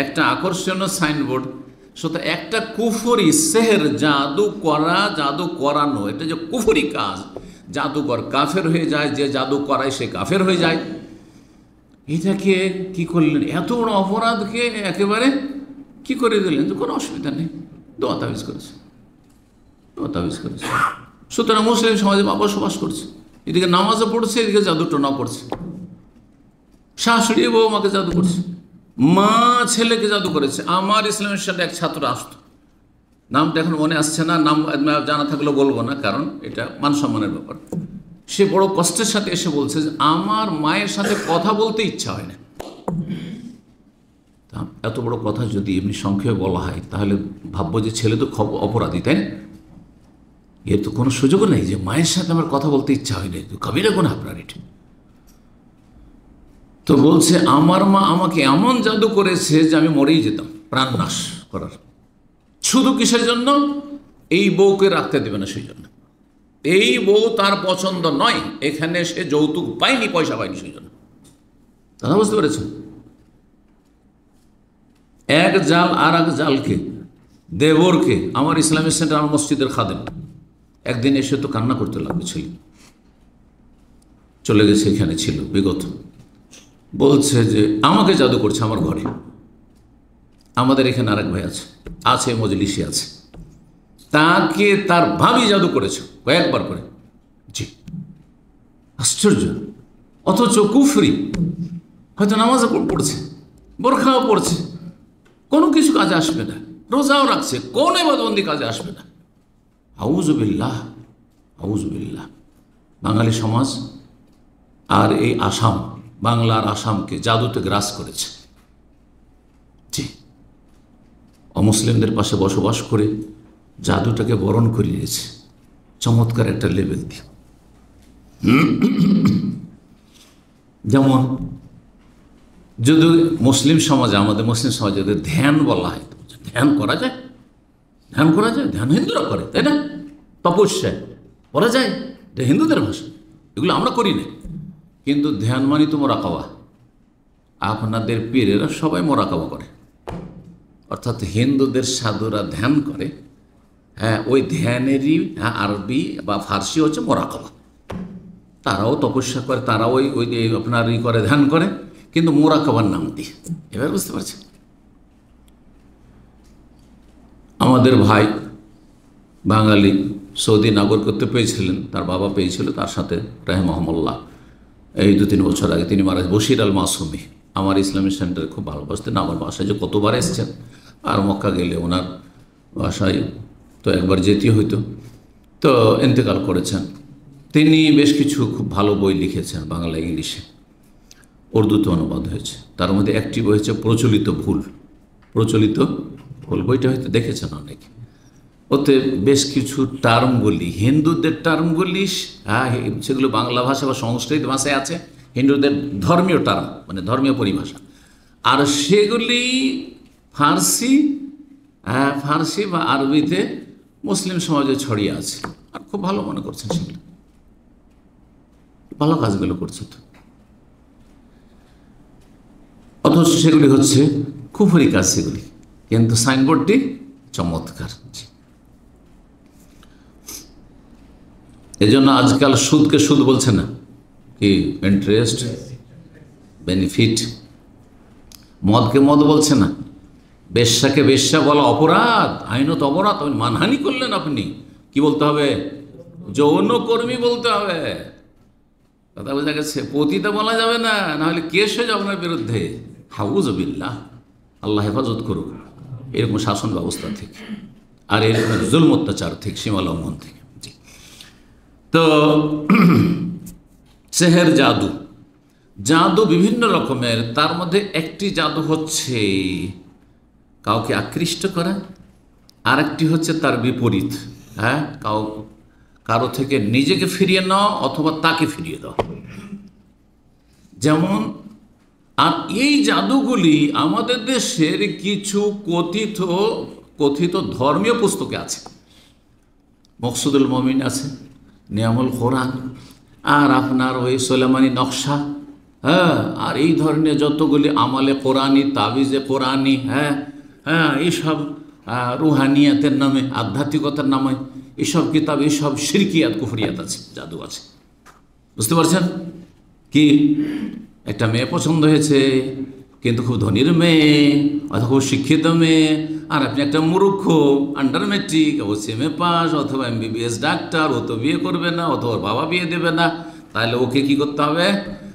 একটা আকর্ষণীয় সাইনবোর্ড। সুতরাং একটা কুফরি সেহের, জাদু করা, জাদু করানো, এটা যে কুফরি কাজ, জাদুকর কাফের হয়ে যায়, যে জাদু করায় সে কাফের হয়ে যায়। এটাকে কি করলেন? এত বড় অপরাধকে একেবারে কি করে দিলেন যে কোনো অসুবিধা নেই, দোয়া তাবিজ করেছে, দোয়া তাবিজ করেছে। সুতরাং মুসলিম সমাজে মা বসবাস করছে, এদিকে নামাজও পড়ছে, এদিকে জাদু টোনাও করছে। শাশুড়ি বৌমাকে জাদু করছে, মা ছেলেকে জাদু করেছে। আমার ইসলামের সাথে এক ছাত্র আসতো, নামটা এখন মনে আসছে না, নাম জানা থাকলেও বলবো না, কারণ এটা মান সম্মানের ব্যাপার। সে বড় কষ্টের সাথে এসে বলছে যে আমার মায়ের সাথে কথা বলতে ইচ্ছা হয় না। এত বড় কথা যদি এমনি সংক্ষেপে বলা হয় তাহলে ভাববো যে ছেলে তো অপরাধী, তাই না? এর তো কোনো সুযোগ নেই যে মায়ের সাথে আমার কথা বলতে ইচ্ছা হয় না, কবিরা গুনাহ আপনার এটা। তো বলছে আমার মা আমাকে এমন জাদু করেছে যে আমি মরেই যেতাম, প্রাণ নাশ করার। শুধু কিসের জন্য? এই বউকে রাখতে দেবে না সেই জন্য। এই বউ তার পছন্দ নয়, এখানে সে যৌতুক পায়নি, পয়সা পায়নি সেই জন্য। তারা বুঝতে পেরেছেন? এক জাল আর এক জালকে, দেবরকে, আমার ইসলামিক সেন্টার, আমার মসজিদের খাদেম একদিন এসে তো কান্না করতে লাগবে, ছিল চলে গেছে, এখানে ছিল বিগত। বলছে যে আমাকে জাদু করছে আমার ঘরে। আমাদের এখানে আরেক ভাই আছে মজলিসে আছে, তাকে তার ভাবি জাদু করেছে কয়েকবার করে। জি, আশ্চর্য। অথচ কুফরি, হয়তো নামাজও পড়ছে, বোরখাও পড়ছে, কোনো কিছু কাজে আসবে না, রোজাও রাখছে, কোন ইবাদতবন্দি কাজে আসবে না। আউযুবিল্লাহ, আউযুবিল্লাহ। বাঙালি সমাজ আর এই আসাম, বাংলার আসামকে জাদুতে গ্রাস করেছে। অমুসলিমদের পাশে বসবাস করে জাদুটাকে বরণ করিয়েছে চমৎকার একটা লেভেল দিয়ে। যেমন যদি মুসলিম সমাজে, আমাদের মুসলিম সমাজে যদি ধ্যান বলা হয়, ধ্যান করা যায়? ধ্যান করা যায়? ধ্যান হিন্দুরা করে, তাই না? তপস্যা করা যায়, এটা হিন্দুদের ভাষা, এগুলো আমরা করি না। কিন্তু ধ্যান মানে তো মোরাকাবা। আপনাদের পীরেরা সবাই মোরাকাবা করে, অর্থাৎ হিন্দুদের সাধুরা ধ্যান করে। হ্যাঁ, ওই ধ্যানেরই আরবি বা ফার্সি হচ্ছে মোরাকাবা। তারাও তপস্যা করে, তারাও ওই ওই আপনার ই করে, ধ্যান করে, কিন্তু মোরাকাবার নাম দিয়ে। এবার বুঝতে পারছেন? আমাদের ভাই বাঙালি সৌদি নাগরিকত্ব পেয়েছিলেন, তার বাবা পেয়েছিল, তার সাথে রাহিমাহুল্লাহ এই 2-3 বছর আগে তিনি মারা। বশির আল মাসুমি আমার ইসলামিক সেন্টারে খুব ভালোবাসতেন, আমার বাসায় যে কতবার এসছেন, আর মক্কা গেলে ওনার বাসায় তো একবার যেতে হইতো। তো ইন্তেকাল করেছেন। তিনি বেশ কিছু খুব ভালো বই লিখেছেন, বাংলা ইংলিশে, উর্দুতে অনুবাদ হয়েছে। তার মধ্যে একটি বই হচ্ছে প্রচলিত ভুল। প্রচলিত ভুল বইটা হয়তো দেখেছেন অনেকে। ওতে বেশ কিছু টার্মগুলি, হিন্দুদের টার্মগুলি, সেগুলো বাংলা ভাষা বা সংস্কৃত ভাষায় আছে, হিন্দুদের ধর্মীয় টার্ম মানে ধর্মীয় পরিভাষা, আর সেগুলি ফার্সি ফার্সি বা আরবিতে মুসলিম সমাজে ছড়িয়ে আছে। আর খুব ভালো মনে করছেন, সেগুলো ভালো কাজগুলো করছে তো, অথচ সেগুলি হচ্ছে কুফরি কাজ সেগুলি, কিন্তু সাইনবোর্ডটি চমৎকার। এই জন্য আজকাল সুদকে সুদ বলছে না, কি ইন্টারেস্ট, বেনিফিট। মদকে মদ বলছে না, বেশ্যাকে বেশ্যা বলা অপরাধ, আইনত অপরাধ। মানহানি করলেন আপনি, কি বলতে হবে? যৌনকর্মী বলতে হবে। কথা বোঝা গেছে? পতিতা বলা যাবে না, নাহলে কেস হয়ে যাবে আপনার বিরুদ্ধে। হাউযুবিল্লাহ, আল্লাহ হেফাজত করুক এরকম শাসন ব্যবস্থা থেকে, আর এরকম জুলম অত্যাচার থেকে, সীমা লঙ্ঘন থেকে। তো সেহের জাদু, জাদু বিভিন্ন রকমের। তার মধ্যে একটি জাদু হচ্ছে কাউকে আকৃষ্ট করা, আর একটি হচ্ছে তার বিপরীত। হ্যাঁ, কারো থেকে নিজেকে ফিরিয়ে নেওয়া অথবা তাকে ফিরিয়ে দেওয়া। যেমন, আর এই জাদুগুলি আমাদের দেশের কিছু কথিত ধর্মীয় পুস্তকে আছে। মকসুদুল মমিন আছে, নিয়ামুল কোরআন, আর আপনার ওই সোলেমানি নকশা, হ্যাঁ, আর এই ধরনের যতগুলি আমালে কোরআনি, তাবিজে কোরআনি, হ্যাঁ হ্যাঁ, এইসব রুহানিয়াতের নামে, আধ্যাত্মিকতার নামে এইসব কিতাব, এইসব শিরকিয়াত, কুফরিয়াত আছে, জাদু আছে। বুঝতে পারছেন? কি একটা মেয়ে পছন্দ হয়েছে, কিন্তু খুব ধনীর মেয়ে অথবা খুব শিক্ষিত মেয়ে, আর আপনি একটা মূর্খ, আন্ডার ম্যাট্রিক, ও সেমএ পাস অথবা MBBS ডাক্তার, ও তো বিয়ে করবে না, অথবা ওর বাবা বিয়ে দেবে না। তাহলে ওকে কি করতে হবে?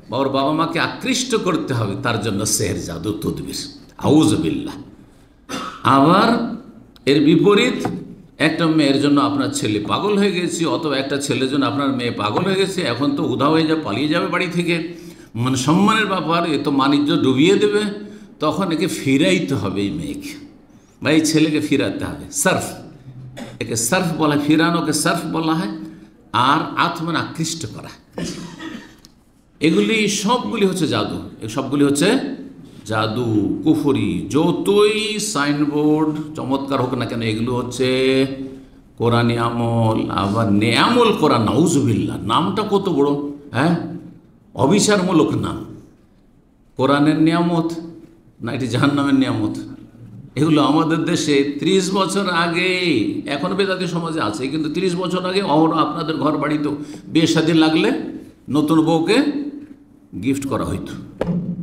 বা ওর বাবা মাকে আকৃষ্ট করতে হবে, তার জন্য সেহর, জাদু, তদবির। আউযুবিল্লাহ। আবার এর বিপরীত, একটা মেয়ের জন্য আপনার ছেলে পাগল হয়ে গেছে, অথবা একটা ছেলের জন্য আপনার মেয়ে পাগল হয়ে গেছে, এখন তো উধাও হয়ে যাবে, পালিয়ে যাবে বাড়ি থেকে, মান সম্মানের ব্যাপার, এ তো বাণিজ্য ডুবিয়ে দেবে। তখন একে ফিরাইতে হবে, এই মেয়েকে বা এই ছেলেকে ফিরাতে হবে। সার্ফ, একে সার্ফ বলা হয়, ফিরানোকে সার্ফ বলা হয়। আর আত্মন আকৃষ্ট করা, এগুলি সবগুলি হচ্ছে জাদু। এই সবগুলি হচ্ছে জাদু, কুফরি। যতই সাইনবোর্ড চমৎকার হোক না কেন, এগুলো হচ্ছে কোরআনি আমল। আবার নেয়ামুল কোরআন, নাউজুবিল্লাহ, নামটা কত বড়, হ্যাঁ, অবিচারমূলক নাম। কোরআনের নিয়ামত না এটি জাহান্নামের নিয়ামত? এগুলো আমাদের দেশে 30 বছর আগে, এখন বেদাতি সমাজে আছে, কিন্তু 30 বছর আগে আপনাদের ঘর বাড়িতেও বিয়ে শাদী লাগলে নতুন বউকে গিফট করা হইতো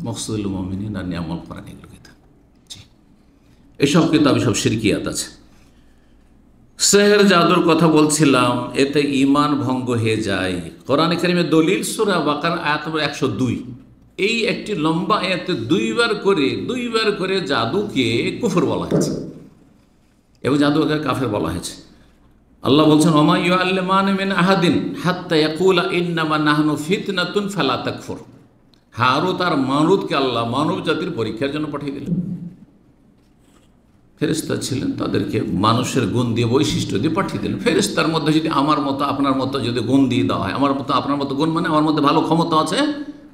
মকসুদুল মুমিনিন আর নিয়ামুল কোরআন, এগুলো কিতাব। এসব কিতাব, সব শিরকিয়াত আছে। সেহের জাদুর কথা বলছিলাম, এতে ঈমান ভঙ্গ হয়ে যায়। কোরআনে কারিমের দলিল সূরা বাকারা আয়াত নম্বর 102, এই একটি লম্বা আয়াতে দুইবার করে জাদুকে কুফর বলা হয়েছে এবং জাদুকে কাফের বলা হয়েছে। আল্লাহ বলছেন, ওমা ইউআল্লিমানি মিন আহাদিন হাত্তা ইয়াকুলা ইন্নামা নাহনু ফিতনাতুন ফালা তাকফুর। হারুত আর মারুতকে আল্লাহ মানব জাতির পরীক্ষার জন্য পাঠিয়ে দিলেন। ফেরেশতা ছিলেন, তাদেরকে মানুষের গুণ দিয়ে বৈশিষ্ট্য দিয়ে পাঠিয়ে দিলেন। ফেরেশতার মধ্যে যদি আমার মতো আপনার মতো যদি গুণ দিয়ে দেওয়া হয়, আমার মতো আপনার মতো গুণ মানে আমার মধ্যে ভালো ক্ষমতা আছে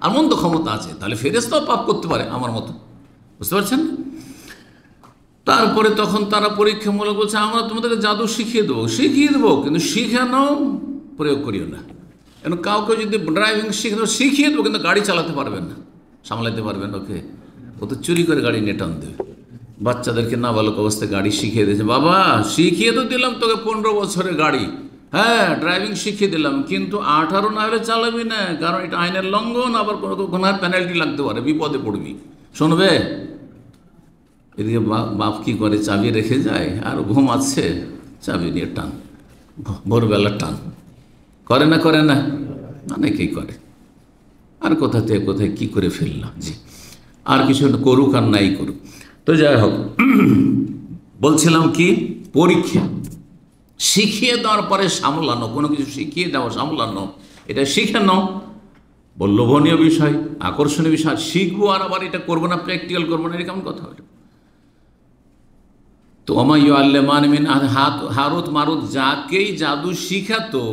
আর মন্দ ক্ষমতা আছে, তাহলে ফেরেশতাও পাপ করতে পারে আমার মতো, বুঝতে পারছেন? তারপরে তখন তারা পরীক্ষামূলক বলছে, আমরা তোমাদেরকে জাদু শিখিয়ে দেবো, কিন্তু শিখানো প্রয়োগ করিও না। কেন কাউকে যদি ড্রাইভিং শিখিয়ে দেবো, কিন্তু গাড়ি চালাতে পারবেন না, সামলাতে পারবেন ওকে, ও তো চুরি করে গাড়ি নিয়ে টান দেবে। বাচ্চাদেরকে নাবালক অবস্থায় গাড়ি শিখিয়ে দিয়েছে, বাবা শিখিয়ে তো দিলাম তোকে 15 বছরের গাড়ি, হ্যাঁ ড্রাইভিং শিখিয়ে দিলাম, কিন্তু 18 না হলে চালাবি না, কারণ এটা আইনের লঙ্ঘন, আবার কোনো গুনার পেনাল্টি লাগতে পারে, বিপদে পড়বি, শুনবে? এদিকে বাপ কি করে, চাবি রেখে যায় আর ঘুমাচ্ছে, চাবি নিয়ে টান, ভোরবেলা টান, করে না অনেকেই করে। আর কোথা থেকে কোথায় কি করে ফেললাম, জি আর কিছু করুক আর নাই করুক। তো যাই হোক, বলছিলাম কি, পরীক্ষা শিখিয়ে দেওয়ার পরে সামলানো, কোনো কিছু শিখিয়ে দেওয়া সামলানো, এটা শিখে নাও, লোভনীয় বিষয়, আকর্ষণীয় বিষয়, শিখবো আর আবার এটা করবো না, প্র্যাকটিক্যাল করবো না, এটা কেমন কথা হলো? তো ওমাইয়ু আল্লেমান মিন হারুত মারুত, যাকেই জাদু শিখাতো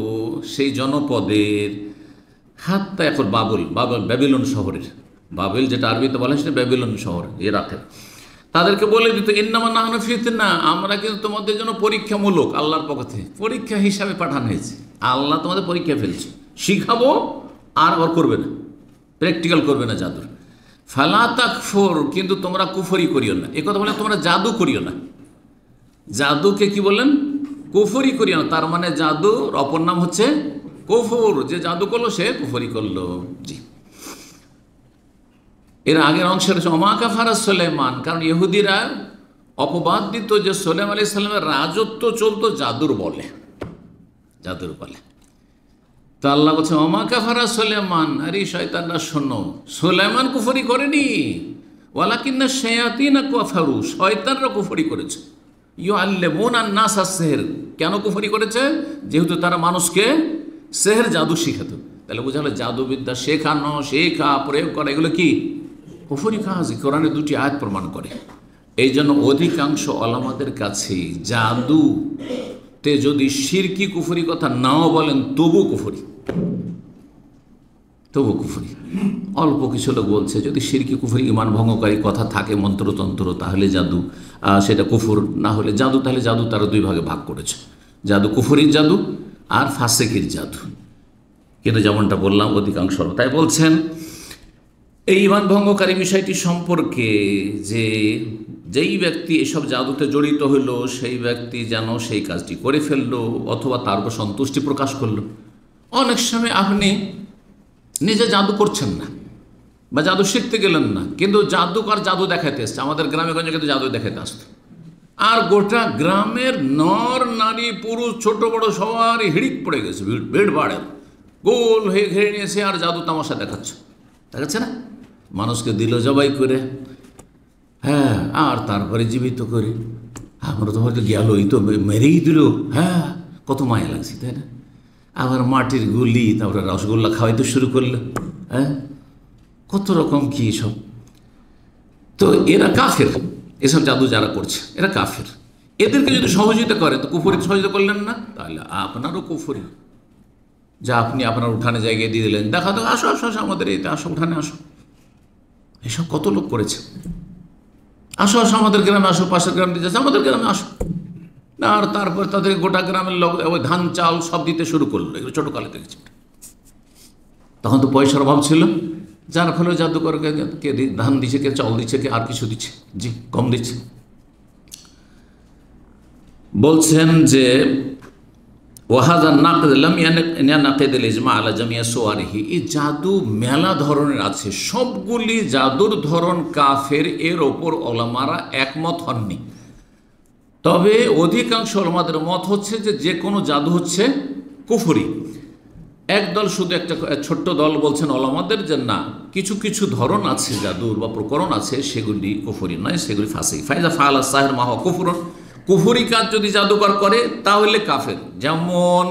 সেই জনপদের, হাত্তা এখন ব্যাবিলন শহরের, বাবেল যেটা আরবিতে বলা হয় সেটা ব্যাবিলন শহর ইরাকের, তাদেরকে বলে দিত ইন্নামা নাহনু ফিতনা, আমরা কিন্তু তোমাদের জন্য পরীক্ষামূলক, আল্লাহর পক্ষ থেকে পরীক্ষা হিসাবে পাঠানো হয়েছে, আল্লাহ তোমাদের পরীক্ষা ফেলছে, শিখাবো আর আবার করবে না, প্র্যাকটিক্যাল করবে না জাদুর। ফালা তাকফুর, কিন্তু তোমরা কুফরি করিও না, এ কথা বলে তোমরা জাদু করিও না, জাদুকে কি বললেন? কুফরি করিও না, তার মানে জাদুর অপর নাম হচ্ছে কুফর, যে জাদু করলো সে কুফরি করলো। জি, এর আগের অংশের হচ্ছে ওমা কাফারা সুলাইমান, কারণ ইহুদিরা অপবাদ দিত যে সুলাইমান আলাইহিস সালামের রাজত্ব চলতো জাদুর বলে। তো আল্লাহ বলছে ওমা কাফারা সুলাইমান, আরে শয়তানরা শোনো, সুলাইমান কুফরি করেনি, ওয়ালাকিন্না শায়াতিনা কাফারু, শয়তানরা কুফরি করেছে। ইউআল্লিমুনা আন-নাস আস-সিহর, কেন কুফরি করেছে? যেহেতু তারা মানুষকে সেহর জাদু শিখাতো। তাহলে বোঝা গেল জাদুবিদ্যা শেখা প্রয়োগ করা এগুলো কি কুফরি কাজ, কোরআনে 2টি আয়াত প্রমাণ করে। এই জন্য অধিকাংশ ওলামাদের কাছে জাদুতে যদি শিরকি কুফরি কথা নাও বলেন তবু কুফরি, অল্প কিছু লোক বলছে যদি শিরকি কুফরি ইমান ভঙ্গকারী কথা থাকে মন্ত্রতন্ত্র তাহলে জাদু সেটা কুফর, না হলে জাদু, তাহলে জাদু তারা 2 ভাগে ভাগ করেছে, জাদু কুফরির জাদু আর ফাসেকির জাদু। কিন্তু যেমনটা বললাম অধিকাংশ, তাই বলছেন এই ইমান ভঙ্গকারী বিষয়টি সম্পর্কে যে যেই ব্যক্তি এসব জাদুতে জড়িত হইল সেই ব্যক্তি যেন সেই কাজটি করে ফেললো অথবা তার উপর সন্তুষ্টি প্রকাশ করলো। অনেক সময় আপনি নিজে জাদু করছেন না বা জাদু শিখতে গেলেন না, কিন্তু জাদুকর জাদু দেখাতে এসছে, আমাদের গ্রামে গঞ্জে কিন্তু জাদু দেখাতে আসতো, আর গোটা গ্রামের নর নারী পুরুষ ছোট বড় সবারই হিড়িক পড়ে গেছে, ভিড় বাড়ে, গোল হয়ে ঘিরে নিয়েছে আর জাদু তামাশা দেখাচ্ছে না, মানুষকে দিল জবাই করে, হ্যাঁ, আর তারপরে জীবিত করে, আমরা তো হয়তো গেলই তো মেরেই দিল, হ্যাঁ, কত মায়া লাগছে তাই না? আবার মাটির গুলি, তারপরে রসগোল্লা খাওয়াইতে শুরু করলো, হ্যাঁ, কত রকম কি সব। তো এরা কাফের, এসব জাদু যারা করছে এরা কাফের, এদেরকে যদি সহযোগিতা করে তো কুফরি সহযোগিতা করলেন না, তাহলে আপনারও কুফরি। যা আপনি আপনার উঠানে জায়গায় দিয়ে দিলেন, দেখা তো আসো আমাদের এইটা আসো, উঠানে আসো, এসব কত লোক করেছে, আসো আমাদের গ্রামে আসো, পাশের গ্রাম দিয়ে যাচ্ছে আমাদের গ্রামে আসো, আর তারপর তাদের গোটা গ্রামের লোক ওই ধান চাল সব দিতে শুরু করলো, এগুলো ছোটোকালে দেখেছি। তখন তো পয়সার অভাব ছিল, যার ফলে জাদুকরকে কে ধান দিচ্ছে, কে চাল দিচ্ছে, কে আর কিছু দিচ্ছে, জি কম দিচ্ছে। বলছেন যে ওয়াহাদা নাকদাম নাকেদুল ইজমা আলা জামিয়া সোয়ারিহি, এই জাদু মেলা ধরনের আছে, সবগুলি জাদুর ধরন কাফের, এর ওপর ওলামারা একমত হননি। তবে অধিকাংশ ওলামাদের মত হচ্ছে যে কোনো জাদু হচ্ছে কুফরি। একদল, শুধু একটা ছোট্ট দল বলছেন ওলামাদের যে না, কিছু কিছু ধরন আছে জাদুর বা প্রকরণ আছে সেগুলি কুফরি নয়, সেগুলি ফাসিক। ফাইজা ফাআলা সাহির মা হুয়া কুফরুন, কুফরি কাজ যদি জাদুকর করে তাহলে কাফের। যেমন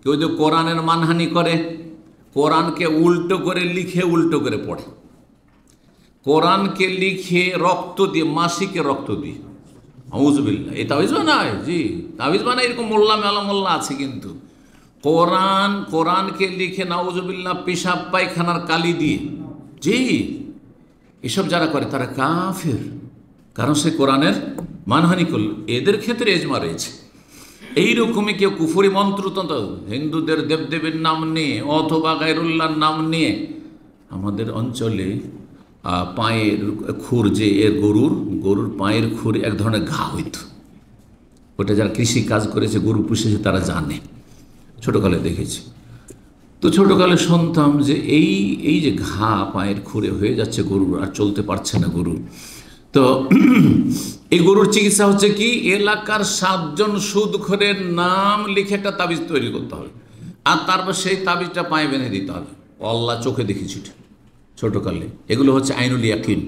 কেউ যদি কোরআনের মানহানি করে, কোরআনকে উল্টো করে লিখে উল্টো করে পড়ে, কোরআনকে লিখে রক্ত দিয়ে, মাসিকে রক্ত দিয়ে, আউযুবিল্লাহ, এই তাবিজ বানায়? জি, তাবিজ বানায় এরকম মোল্লা মেলা মোল্লা আছে, কিন্তু কোরআনকে লিখে নাউজুবিল্লাহ পেশাব পায়খানার কালি দিয়ে, জি, এসব যারা করে তারা কাফের, কারণ সে কোরআনের মানহানি করল। এদের ক্ষেত্রে এজমা রয়েছে। এইরকমই কেউ কুফরি মন্ত্রতন্ত্র হিন্দুদের দেবদেবীর নাম নিয়ে অথবা গায়রুল্লাহর নাম নিয়ে, আমাদের অঞ্চলে পায়ের খুর, যে এর গরুর পায়ের খুর এক ধরনের ঘা হইত, ওটা যারা কৃষি কাজ করেছে, গরু পুষেছে তারা জানে, ছোটোকালে দেখেছি। তো ছোটোকালে শুনতাম যে এই যে ঘা পায়ের খুরে হয়ে যাচ্ছে গরুর, আর চলতে পারছে না গরু, তো এই গরুর চিকিৎসা হচ্ছে কি, এলাকার 7 জন সুদখোরের নাম লিখে একটা তাবিজ তৈরি করতে হবে, আর তারপর সেই তাবিজটা পায়ে বেঁধে দিতে হবে। আল্লাহ চোখে দেখেছি ছোটোকালে, এগুলো হচ্ছে আইনুল ইয়াকিন,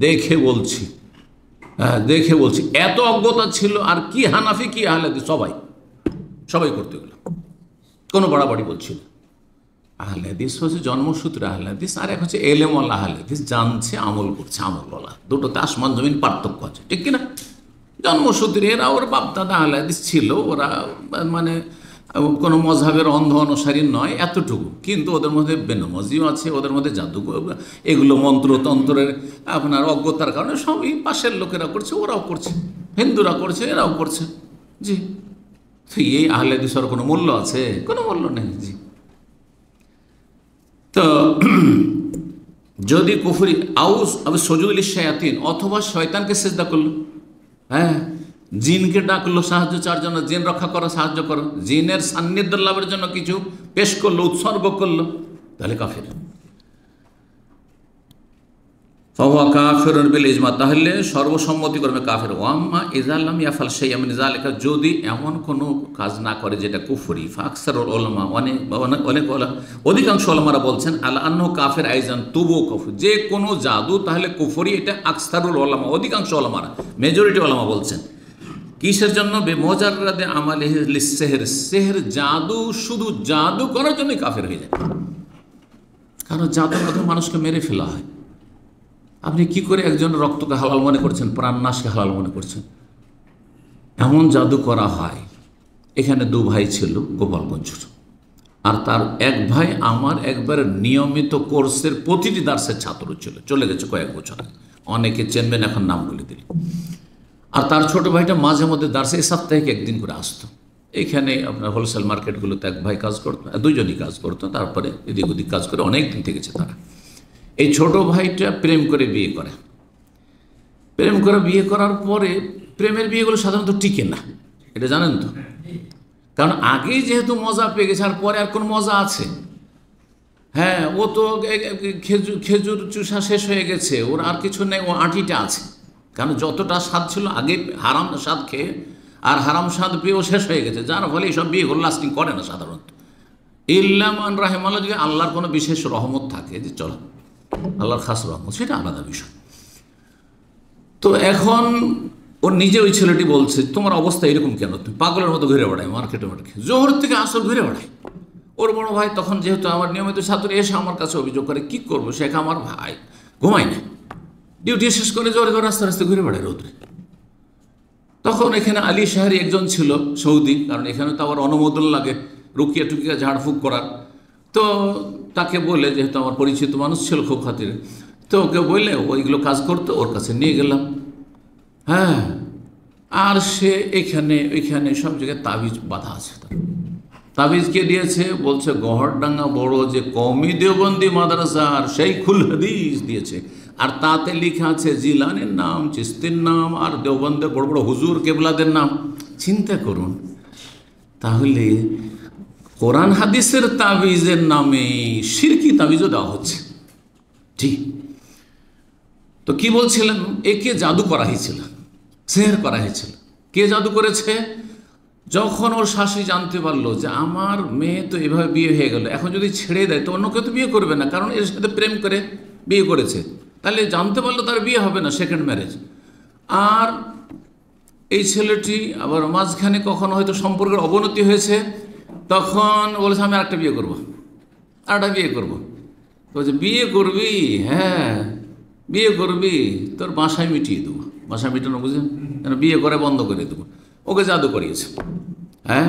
দেখে বলছি, হ্যাঁ দেখে বলছি, এত অজ্ঞতা ছিল। আর কি হানাফি কি আহলে হাদিস সবাই করতে গেল, কোনো বাড়াবাড়ি বলছিল। আহলে হাদিস হচ্ছে জন্মসূত্রে আহলে হাদিস, আর এক হচ্ছে এলেম ওয়ালা আহলে হাদিস, জানছে আমল করছে, আমল বলা, দুটোতে আসমান জমিন পার্থক্য আছে, ঠিক কিনা? জন্মসূত্রে এরা ওর বাপদাদা আহলে হাদিস ছিল, ওরা মানে কোনো মজহাবের অন্ধ অনুসারী নয় এতটুকু, কিন্তু ওদের মধ্যে বেনমাজিও আছে, ওদের মধ্যে জাদু, এগুলো মন্ত্রতন্ত্রের আপনার অজ্ঞতার কারণে সবই পাশের লোকেরা করছে, ওরাও করছে, হিন্দুরা করছে, এরাও করছে। জি, এই আহলে হাদিসের কোনো মূল্য আছে? কোনো মূল্য নেই। জি, তো যদি কুফরি সজুদুল শায়াতিন, অথবা শয়তানকে সিজদা করলো, হ্যাঁ, জিনকে ডাকলো সাহায্য চার জন্য, জিন রক্ষা করো, সাহায্য করো, জিনের সান্নিধ্য লাভের জন্য কিছু পেশ করলো, উৎসর্গ করলো, তাহলে কাফের। ফাহুয়া কাফিরুন বিল ইজমা, তাহলে সর্বসম্মতি করবে কাফের। ওয়াম্মা ইযা লাম ইয়াফাল শাইআন মিন যালিকা, যদি এমন কোনো কাজ না করে যেটা কুফরি, ফাকসারুল উলামা, অনেক অধিকাংশ উলামারা বলছেন আলা আন্নাহু কাফির আইজান, তবুও কাফির, যে কোনো জাদু তাহলে কুফরি, এটা আকসারুল উলামা, অধিকাংশ উলামারা, মেজরিটি উলামা বলছেন। কিসের জন্য? বেমুজাররাদে আমালিহি লিসসিহর, সিহর জাদু, শুধু জাদু করার জন্যই কাফের হয়ে যায়। কারণ জাদুর মাধ্যমে মানুষকে মেরে ফেলা হয়। আপনি কি করে একজন রক্তকে হালাল মনে করছেন, প্রাণনাশকে হালাল মনে করছেন? এমন জাদু করা হয়। এখানে 2 ভাই ছিল গোপালগঞ্জের, আর তার এক ভাই আমার একবার নিয়মিত কোর্সের প্রতিটি দার্সের ছাত্র ছিল, চলে গেছে কয়েক বছর, অনেকে চেনবেন এখন নামগুলি দিলে। আর তার ছোট ভাইটা মাঝে মধ্যে দার্সে সাপ্তাহিক একদিন করে আসতো। এইখানে আপনার হোলসেল মার্কেটগুলোতে এক ভাই কাজ করতো, 2জনই কাজ করতো, তারপরে এদিক ওদিক কাজ করে অনেক দিন থেকেছে তারা। এই ছোট ভাইটা প্রেম করে বিয়ে করে, প্রেম করে বিয়ে করার পরে প্রেমের বিয়েগুলো সাধারণত টিকে না, এটা জানেন তো, কারণ আগেই যেহেতু মজা পেয়ে গেছে, আর পরে আর কোন মজা আছে? হ্যাঁ, ও তো খেজুর চুষা শেষ হয়ে গেছে, ওর আর কিছু নেই, ও আঁটিটা আছে। কারণ যতটা স্বাদ ছিল আগে হারাম স্বাদ খেয়ে, আর হারাম স্বাদ পেয়েও শেষ হয়ে গেছে, যার ফলে এইসব বিয়েগুলো লাস্টিং করে না সাধারণত। ইল্লামান রাহিমাল্লাহ, যদি আল্লাহর কোনো বিশেষ রহমত থাকে, যে চলো আল্লাহর খাস রহমত, সেটা আলাদা বিষয়। তো এখন ওর নিজে ওই ছেলেটি বলছে, তোমার অবস্থা এরকম কেন, তুমি পাগলের মতো ঘুরে বেড়ায় মার্কেটে, জোহর থেকে আসর ঘুরে বেড়ায়। ওর বড় ভাই তখন যেহেতু আমার নিয়মিত ছাত্র, এসে আমার কাছে অভিযোগ করে, কি করবো, শেখ আমার ভাই ঘুমায় না, ডিউটি শেষ করে জোরে করে রাস্তা রাস্তা ঘুরে বেড়ায় রোদ্রে। তখন এখানে আলী শাহরি একজন ছিল সৌদি, কারণ এখানে তো আবার অনুমোদন লাগে রুকিয়া টুকিয়া ঝাড়ফুঁক করার। তো তাকে বলে, যেহেতু আমার পরিচিত মানুষ ছিল খুব খাতিরে, তো ওকে বললে ওইগুলো কাজ করতো, ওর কাছে নিয়ে গেলাম। হ্যাঁ, আর সে ওইখানে সব জায়গায় তাবিজ বাঁধা আছে। তার তাবিজ কে দিয়েছে? বলছে গহরডাঙ্গা বড় যে কওমি দেওবন্দি মাদ্রাসার শাইখুল হাদিস দিয়েছে, আর তাতে লেখা আছে জিলানের নাম, চিস্তির নাম, আর দেওবন্দের বড় বড় হুজুর কেবলাদের নাম। চিন্তা করুন, তাহলে কোরআন হাদিসের তাবিজের নামে শিরকি তাবিজও দেওয়া হচ্ছে। ঠিক, তো কি বলছিলেন? একে জাদু করা হয়েছিল, সেহর করা হয়েছিল। কে জাদু করেছে? যখন ওর শাশুড়ি জানতে পারলো যে আমার মেয়ে তো এভাবে বিয়ে হয়ে গেল, এখন যদি ছেড়ে দেয় তো অন্য কেউ তো বিয়ে করবে না, কারণ এর সাথে প্রেম করে বিয়ে করেছে, তাহলে জানতে পারলো তার বিয়ে হবে না, সেকেন্ড ম্যারেজ। আর এই ছেলেটি আবার মাঝখানে কখনো হয়তো সম্পর্কের অবনতি হয়েছে, তখন বলেছে আমি আরেকটা বিয়ে করবো, আরেকটা বিয়ে করবো। বলছে বিয়ে করবি? হ্যাঁ বিয়ে করবি, তোর বাসায় মিটিয়ে দেবো। বাসা মিটানো বুঝেন, যেন বিয়ে করে বন্ধ করে দেবো। ওকে জাদু করিয়েছে, হ্যাঁ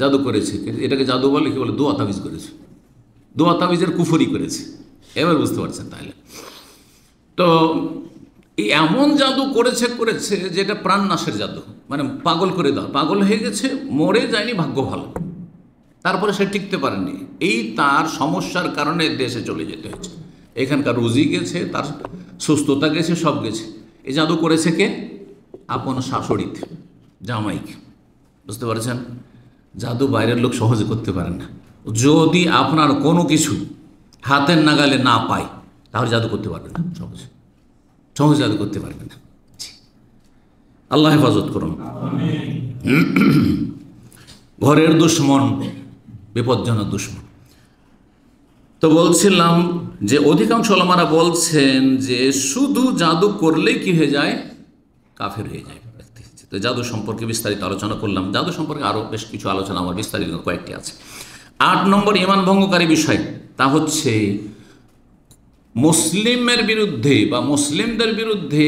জাদু করেছে। এটাকে জাদু বলে কি বলে? দোয়া তাবিজ করেছে, দোয়া তাবিজের কুফরি করেছে। এবার বুঝতে পারছেন তাহলে? তো এই এমন জাদু করেছে যেটা প্রাণনাশের জাদু, মানে পাগল করে দাও, পাগল হয়ে গেছে, মরে যায়নি, ভাগ্য ভালো। তারপরে সে টিকতে পারেনি, এই তার সমস্যার কারণে দেশে চলে যেতে হয়েছে। এখানকার রুজি গেছে, তার সুস্থতা গেছে, সব গেছে। এই জাদু করেছে কে? আপন শাশুড়িতে, জামাইকে। বুঝতে পারছেন? জাদু বাইরের লোক সহজে করতে পারেন না। যদি আপনার কোনো কিছু হাতের নাগালে না পায়, তাহলে জাদু করতে পারবে না, সহজে সহজে জাদু করতে পারবে না। আল্লাহ হেফাজত করুন। ঘরের দুশ্মন বিপজ্জনক দুশ্মন। তো বলছিলাম যে অধিকাংশ ওলামারা বলছেন যে শুধু জাদু করলেই কি হয়ে যায়? কাফের হয়ে যায় ব্যক্তি। তো জাদু সম্পর্কে বিস্তারিত আলোচনা করলাম। জাদু সম্পর্কে আরও বেশ কিছু আলোচনা আমার বিস্তারিত কয়েকটি আছে। 8 নম্বর ঈমান ভঙ্গকারী বিষয়, তা হচ্ছে মুসলিমের বিরুদ্ধে বা মুসলিমদের বিরুদ্ধে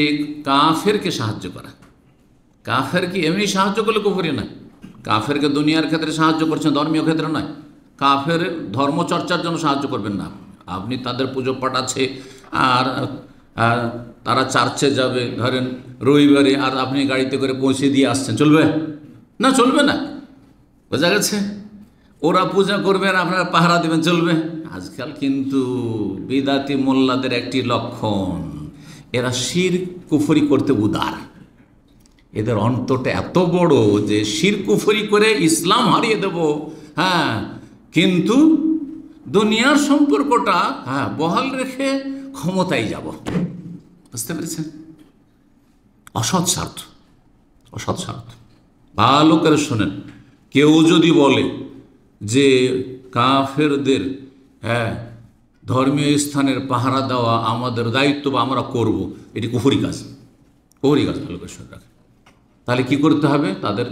কাফেরকে সাহায্য করা। কাফেরকে এমনি সাহায্য করলে কুফরি নয়। কাফেরকে দুনিয়ার ক্ষেত্রে সাহায্য করছেন, ধর্মীয় ক্ষেত্রে নয়। কাফের ধর্মচর্চার জন্য সাহায্য করবেন না। আপনি তাদের পুজো পাঠ আছে, আর তারা চার্চে যাবে ধরেন রবিবারে, আর আপনি গাড়িতে করে পৌঁছে দিয়ে আসছেন, চলবে না? চলবে না, বোঝা গেছে? ওরা পূজা করবে আর আপনারা পাহারা দেবেন, চলবে? আজকাল কিন্তু বিদাতি মোল্লাদের একটি লক্ষণ, এরা শিরক কুফরি করতে উদার। এদের অন্তরটা এত বড় যে শিরক কুফরি করে ইসলাম হারিয়ে দেব, হ্যাঁ, কিন্তু দুনিয়ার সম্পর্কটা বহাল রেখে ক্ষমতায় যাব। বুঝতে পেরেছেন? অসৎ স্বার্থ, অসৎ স্বার্থ। ভালো করে শোনেন, কেউ যদি বলে যে কাফেরদের ধর্মীয় স্থানের পাহারা দেওয়া আমাদের দায়িত্ব বা আমরা করব, এটি কুফরি কাজ, কুফরি কাজ। ভালো করে শুনে রাখেন। তাহলে কি করতে হবে? তাদের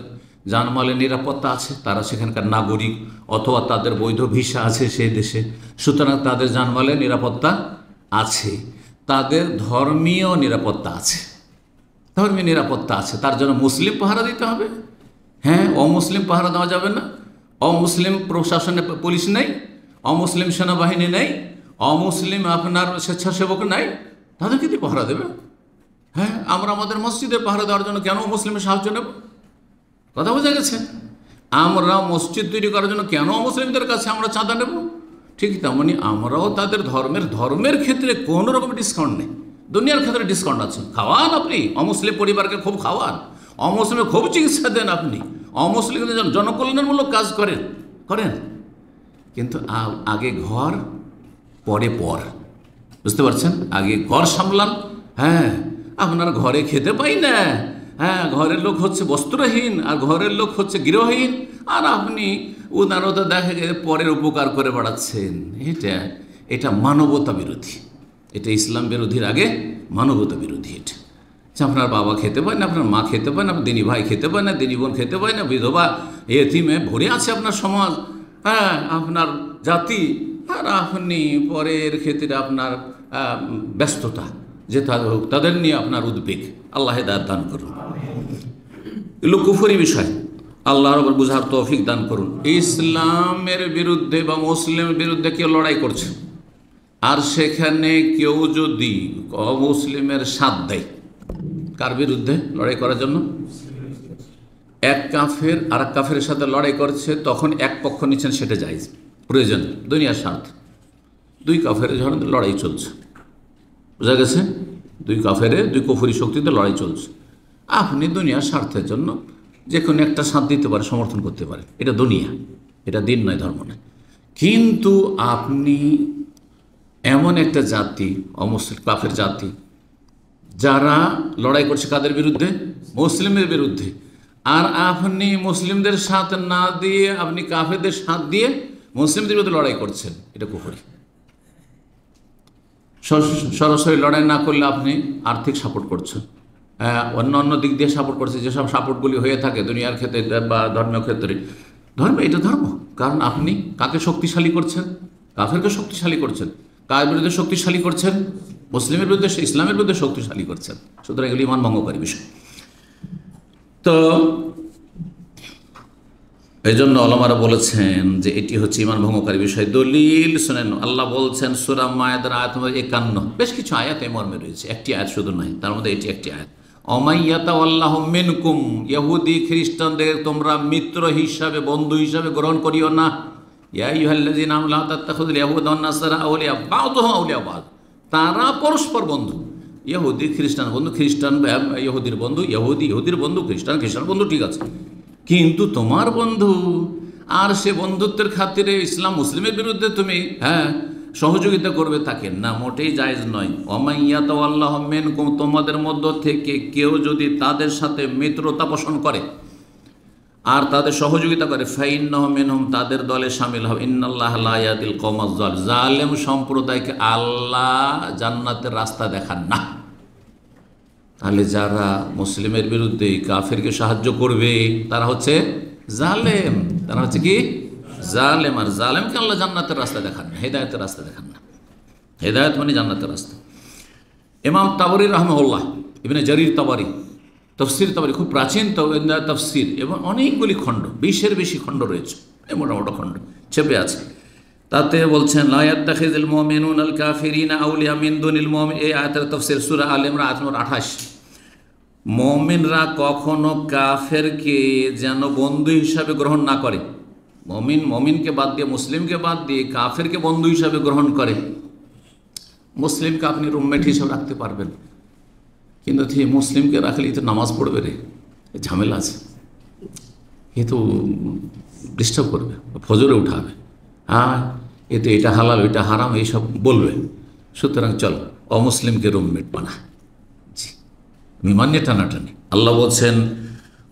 জানমালের নিরাপত্তা আছে, তারা সেখানকার নাগরিক অথবা তাদের বৈধ ভিসা আছে সেই দেশে, সুতরাং তাদের জানমালের নিরাপত্তা আছে, তাদের ধর্মীয় নিরাপত্তা আছে, ধর্মীয় নিরাপত্তা আছে। তার জন্য মুসলিম পাহারা দিতে হবে। হ্যাঁ, অমুসলিম পাহারা দেওয়া যাবে না। অমুসলিম প্রশাসনে পুলিশ নেই, অমুসলিম সেনাবাহিনী নেই, অমুসলিম আপনার স্বেচ্ছাসেবক নাই, তাদেরকে দিয়ে পাহারা দেবে? হ্যাঁ, আমরা আমাদের মসজিদে পাহারা দেওয়ার জন্য কেন মুসলিমের সাহায্য নেব? কথা বোঝা গেছে? আমরা মসজিদ তৈরি করার জন্য কেন মুসলিমদের কাছে আমরা চাঁদা নেব? ঠিক তেমনি আমরাও তাদের ধর্মের ক্ষেত্রে কোনো রকম ডিসকাউন্ট নেই। দুনিয়ার ক্ষেত্রে ডিসকাউন্ট আছে। খাওয়ান আপনি অমুসলিম পরিবারকে, খুব খাওয়ান, অমুসলিমে খুব চিকিৎসা দেন আপনি, অমুসলিমদের জনকল্যাণমূলক কাজ করেন, কিন্তু আগে ঘর পরে পর। বুঝতে পারছেন? আগে ঘর সামলান। হ্যাঁ, আপনার ঘরে খেতে পাই না, হ্যাঁ, ঘরের লোক হচ্ছে বস্ত্রহীন আর ঘরের লোক হচ্ছে গৃহহীন, আর আপনি উদারতা দেখা গেছে পরের উপকার করে বেড়াচ্ছেন। এটা মানবতা বিরোধী, এটা ইসলাম বিরোধীর আগে মানবতা বিরোধী। এটা আপনার বাবা খেতে পায় না, আপনার মা খেতে পায় না, দিনী ভাই খেতে পায় না, দিনী বোন খেতে পায় না, বিধবা এতিমে ভরে আছে আপনার সমাজ, হ্যাঁ, আপনার জাতি, আর আপনি পরের ক্ষেত্রে আপনার ব্যস্ততা, যে তাদের নিয়ে আপনার উদ্বেগ। আল্লাহ হেদায়েত দান করুন। এগুলো কুফরি বিষয়, আল্লাহর ওপর বুঝার তৌফিক দান করুন। ইসলামের বিরুদ্ধে বা মুসলিমের বিরুদ্ধে কেউ লড়াই করছে, আর সেখানে কেউ যদি অমুসলিমের সাথ দেয়, কার বিরুদ্ধে লড়াই করার জন্য? এক কাফের আর এক কাফের সাথে লড়াই করছে, তখন এক পক্ষ নিচ্ছেন, সেটা জায়েজ, প্রয়োজন, দুনিয়ার স্বার্থ। দুই কাফের যখন লড়াই চলছে, বোঝা গেছে? দুই কুফরি শক্তিতে লড়াই চলছে, আপনি দুনিয়ার স্বার্থের জন্য যে কোনো একটা সাথ দিতে পারে, সমর্থন করতে পারে, এটা দুনিয়া, এটা দিন নয়, ধর্ম নয়। কিন্তু আপনি এমন একটা জাতি, অমুসলিম কাফের জাতি, যারা লড়াই করছে কাদের বিরুদ্ধে? মুসলিমের বিরুদ্ধে, আর আপনি মুসলিমদের সাথ না দিয়ে আপনি কাফেরদের সাথ দিয়ে মুসলিমদের বিরুদ্ধে লড়াই করছেন, এটা কুফরি। সরাসরি লড়াই না করলে আপনি আর্থিক সাপোর্ট করছেন, অন্য দিক দিয়ে সাপোর্ট করছে, যেসব সাপোর্টগুলি হয়ে থাকে দুনিয়ার ক্ষেত্রে বা ধর্মীয় ক্ষেত্রে। এটা ধর্ম, কারণ আপনি কাকে শক্তিশালী করছেন? কাফেরকে শক্তিশালী করছেন। কার বিরুদ্ধে শক্তিশালী করছেন? মুসলিমের বিরুদ্ধে, সে ইসলামের বিরুদ্ধে শক্তিশালী করছেন। সুতরাং এগুলি ইমান ভঙ্গকারী বিষয়। তো এই জন্য ওলামারা বলেছেন যে এটি হচ্ছে ইমান ভঙ্গকারী বিষয়। দলিল শোনেন, আল্লাহ বলছেন সূরা মায়েদার আয়াত নম্বর 51, বেশ কিছু আয়াত এই মর্মে রয়েছে, একটি আয়াত শুধু নয়, তার মধ্যে এটি একটি আয়াত। অমাইয়াতাওয়াল্লাহু মিনকুম, ইহুদি খ্রিস্টানদের তোমরা মিত্র হিসাবে, বন্ধু হিসাবে গ্রহণ করিও না। ইয়া আইয়ুহাল্লাযীনা আমানু লা তাত্তাখিযুল ইয়াহুদা ওয়ান নাসারা আউলিয়া বা'দুহুম আউলিয়া বা'দ, তারা পরস্পর বন্ধু। ইহুদি খ্রিস্টান বন্ধু, খ্রিস্টান ইহুদির বন্ধু, ইহুদির বন্ধু, খ্রিস্টান বন্ধু, ঠিক আছে, কিন্তু তোমার বন্ধু আর সে বন্ধুত্বের খাতিরে ইসলাম মুসলিমের বিরুদ্ধে তুমি সহযোগিতা করবে তাকে না, মোটেই জায়েজ নয়। ওয়ামাইয়াতাওয়াল্লাহু মিনকুম, তোমাদের মধ্য থেকে কেউ যদি তাদের সাথে মিত্রতা পোষণ করে আর তাদের সহযোগিতা করে, ফাইন্নাহু মিনহুম, তাদের দলে শামিল হবে। ইন্নাল্লাহা লা ইয়াহদিল কওমাজ জালিম, জালেম সম্প্রদায়কে আল্লাহ জান্নাতের রাস্তা দেখান না। তাহলে যারা মুসলিমের বিরুদ্ধে কাফেরকে সাহায্য করবে তারা হচ্ছে জালেম, তারা হচ্ছে কি জালেম। আর জালেমকে আল্লাহ জান্নাতের রাস্তা দেখান না, হেদায়েতের রাস্তা দেখান না। হেদায়েত মানে জান্নাতের রাস্তা। ইমাম তাবরী রাহমাহুল্লাহ, ইবনে জারির তাবরী, তফসির তাবরী, খুব প্রাচীন তফসির এবং অনেকগুলি খণ্ড, 20-এর বেশি খণ্ড রয়েছে, এই মোটামোটা খণ্ড ছেপে আছে। তাতে বলছেন লা ইয়াত্তাখিযুল মুমিনুনাল কাফিরিনা আউলিয়া মিন দুনিল মুমিন, এই আয়াতের তফসির সূরা আলে ইমরান আয়াত নম্বর 28। মুমিনরা কখনো কাফেরকে যেন বন্ধু হিসাবে গ্রহণ না করে। মুমিনকে বাদ দিয়ে, মুসলিমকে বাদ দিয়ে কাফেরকে বন্ধু হিসাবে গ্রহণ করে। মুসলিমকে আপনি রুমমেট হিসাবে রাখতে পারবেন, কিন্তু মুসলিমকে রাখলেই তো নামাজ পড়বে রে, ঝামেলা আছে, এ তো ডিস্টার্ব করবে, ফজরে উঠাবে, এ তো এটা হালাল ওইটা হারাম এইসব বলবে, সুতরাং চল অমুসলিমকে রুমমেট বানা। জি, বিমানে টানাটানি। আল্লাহ বলছেন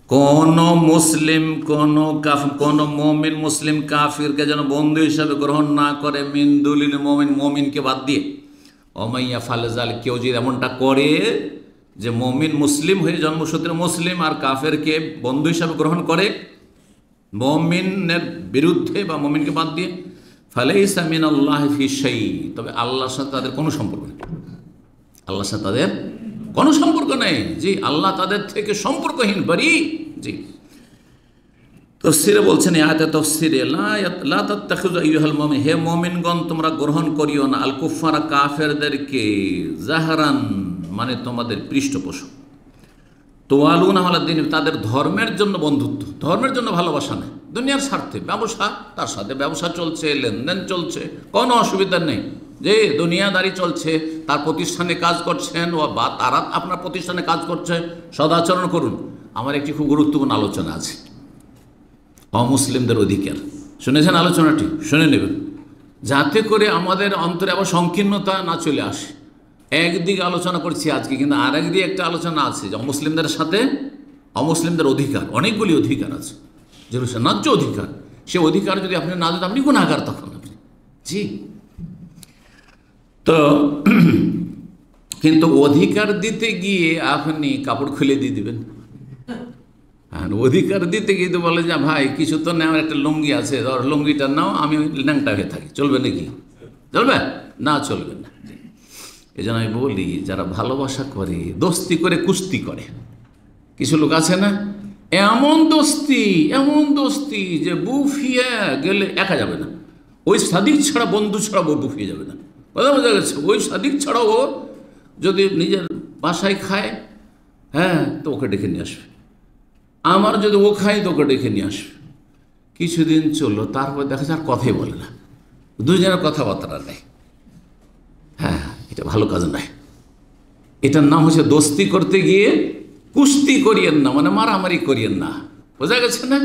কোন মুসলিম, কোন মুমিন মুসলিম কাফিরকে যেন বন্ধু হিসাবে গ্রহণ না করে, মিন দুনিল মুমিন, মুমিনকে বাদ দিয়ে। ওমাইয়া ফালেজাল, কেউ যদি এমনটা করে যে মুমিন মুসলিম হয়ে জন্মসূত্রে মুসলিম আর কাফেরকে বন্ধু হিসাবে গ্রহণ করে মুমিনের বিরুদ্ধে বা মুমিনকে বাদ দিয়ে, ফালাইসা মিনাল্লাহি ফি শাই, তবে আল্লাহর সাথে তাদের কোনো সম্পর্ক নেই, আল্লাহর সাথে তাদের কোনো সম্পর্ক নেই। জি, আল্লাহ তাদের থেকে সম্পর্কহীন, বারি। জি, তফসিরে বলছেন, আয়াতে তফসিরে লা তাত্তাখিযু আইয়ুহাল মুমিন, হে মুমিনগণ তোমরা গ্রহণ করিও না আল কুফারা, কাফেরদেরকে, জাহরান মানে তোমাদের পৃষ্ঠপোষক, তোয়ালুনা আলা দ্বীন, তাদের ধর্মের জন্য বন্ধুত্ব, ধর্মের জন্য ভালোবাসা নেই, দুনিয়ার স্বার্থে ব্যবসা, তার সাথে ব্যবসা চলছে, লেনদেন চলছে, কোনো অসুবিধা নেই, যে দুনিয়াদারি চলছে, তার প্রতিষ্ঠানে কাজ করছেন বা তারা আপনার প্রতিষ্ঠানে কাজ করছে, সদাচরণ করুন। আমার একটি খুব গুরুত্বপূর্ণ আলোচনা আছে, অমুসলিমদের অধিকার। শুনেছেন আলোচনাটি? শুনে নেবেন, যাতে করে আমাদের অন্তরে আবার সংকীর্ণতা না চলে আসে। একদিকে আলোচনা করছি আজকে, কিন্তু আর একদিকে একটা আলোচনা আছে যে মুসলিমদের সাথে অমুসলিমদের অধিকার, অনেকগুলি অধিকার আছে, যেগুলো ন্যায্য অধিকার। সে অধিকার যদি আপনি না দেন, আপনি গুনাহগার তখন আপনি। জি, তো কিন্তু অধিকার দিতে গিয়ে আপনি কাপড় খুলে দিয়ে দিবেন। হ্যাঁ, অধিকার দিতে গিয়ে তো বলে যে ভাই কিছু তো নেওয়ার একটা লুঙ্গি আছে, লুঙ্গিটা নাও, আমি ল্যাংটা হয়ে থাকি, চলবে নাকি? চলবে না, চলবে না। এই জন্য আমি বলি, যারা ভালোবাসা করে, দোস্তি করে, কুস্তি করে, কিছু লোক আছে না, এমন দোস্তি যে বুফিয়ে গেলে একা যাবে না, ওই সাদিক ছাড়া, বন্ধু ছাড়া বউ বুফিয়ে যাবে না। কথা বোঝা গেছে? ওই সাদিক ছাড়াও ও যদি নিজের বাসায় খায়, তো ওকে ডেকে নিয়ে আসবে। আমার যদি ও খায় তো ওকে ডেকে নিয়ে আসবে। কিছুদিন চললো, তারপর দেখা যায় আর কথাই বলে না, দুজনের কথাবার্তা নেই। এটা ভালো কাজ নয়। এটার নাম হচ্ছে দোস্তি করতে গিয়ে কুস্তি করিয়েন না, মানে মারামারি করিয়েন না। বোঝা গেছে না?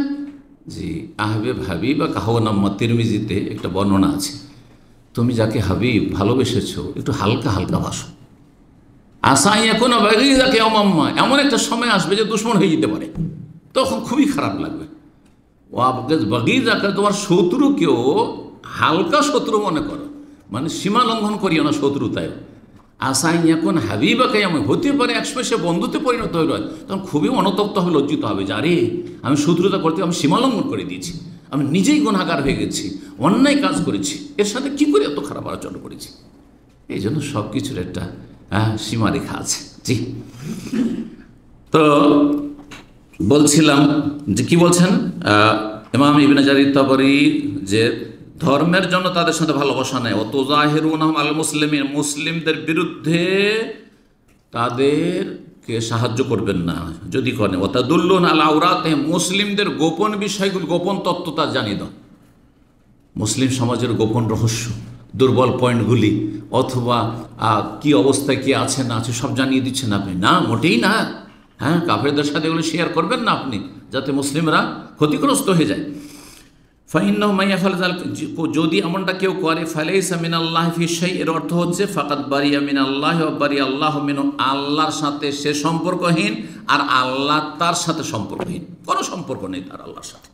জি, আহবেব হাবিব বা কাহওয়ানাম্মা তিরমিজিতে একটা বর্ণনা আছে, তুমি যাকে হাবিব ভালোবেসেছো একটু হালকা হালকা ভাসো। আসাই এখন বাগিজাকে অমাম্মা, এমন একটা সময় আসবে যে দুশ্মন হয়ে যেতে পারে, তখন খুবই খারাপ লাগবে। ও বাগিজাকে, তোমার শত্রুকেও হালকা শত্রু মনে করো, মানে সীমা লঙ্ঘন করিও না শত্রুতায়। আসাই এখন হাবিবাকে আমি হতে পারে একসময় সে বন্ধুতে পরিণত হইল, তখন খুবই অনুতপ্ত হবে, লজ্জিত হবে যে আরে আমি শত্রুতা করতে আমি সীমা লঙ্ঘন করে দিয়েছি, আমি নিজেই গুনাহগার হয়ে গেছি, অন্যায় কাজ করেছি, এর সাথে কি করে এত খারাপ আচরণ করেছি। এই জন্য সব কিছুর একটা সীমারেখা আছে। জি, তো বলছিলাম যে কি বলছেন ইমাম ইবনে জারির তাবরী, যে ধর্মের জন্য তাদের সাথে ভালোবাসা নেই, ও তুজাহিরুনহুম আল মুসলিমিন, মুসলিমদের বিরুদ্ধে তাদেরকে সাহায্য করবেন না যদি করেন, ও তাদুল্লুন আলা আওরাতিহিম, মুসলিমদের গোপন বিষয়গুলো, গোপন তত্ত্ব তা জানিয়ে দাও, মুসলিম সমাজের গোপন রহস্য, দুর্বল পয়েন্টগুলি, অথবা কি অবস্থায় কি আছে না আছে সব জানিয়ে দিচ্ছেন আপনি, না মোটেই না। হ্যাঁ, কাফেরদের সাথে এগুলো শেয়ার করবেন না আপনি, যাতে মুসলিমরা ক্ষতিগ্রস্ত হয়ে যায়। ফাইন্নাহু মান ইয়াফআল যালিকা, যদি এমনটা কেউ করে, ফালাইসা মিনাল্লাহি ফি শাই, এর অর্থ হচ্ছে ফাকাদ বারিয়া মিনাল্লাহি ওয়া বারিয়া আল্লাহু মিনহু, আল্লাহর সাথে সে সম্পর্কহীন আর আল্লাহ তার সাথে সম্পর্কহীন, কোনো সম্পর্ক নেই তার আল্লাহর সাথে।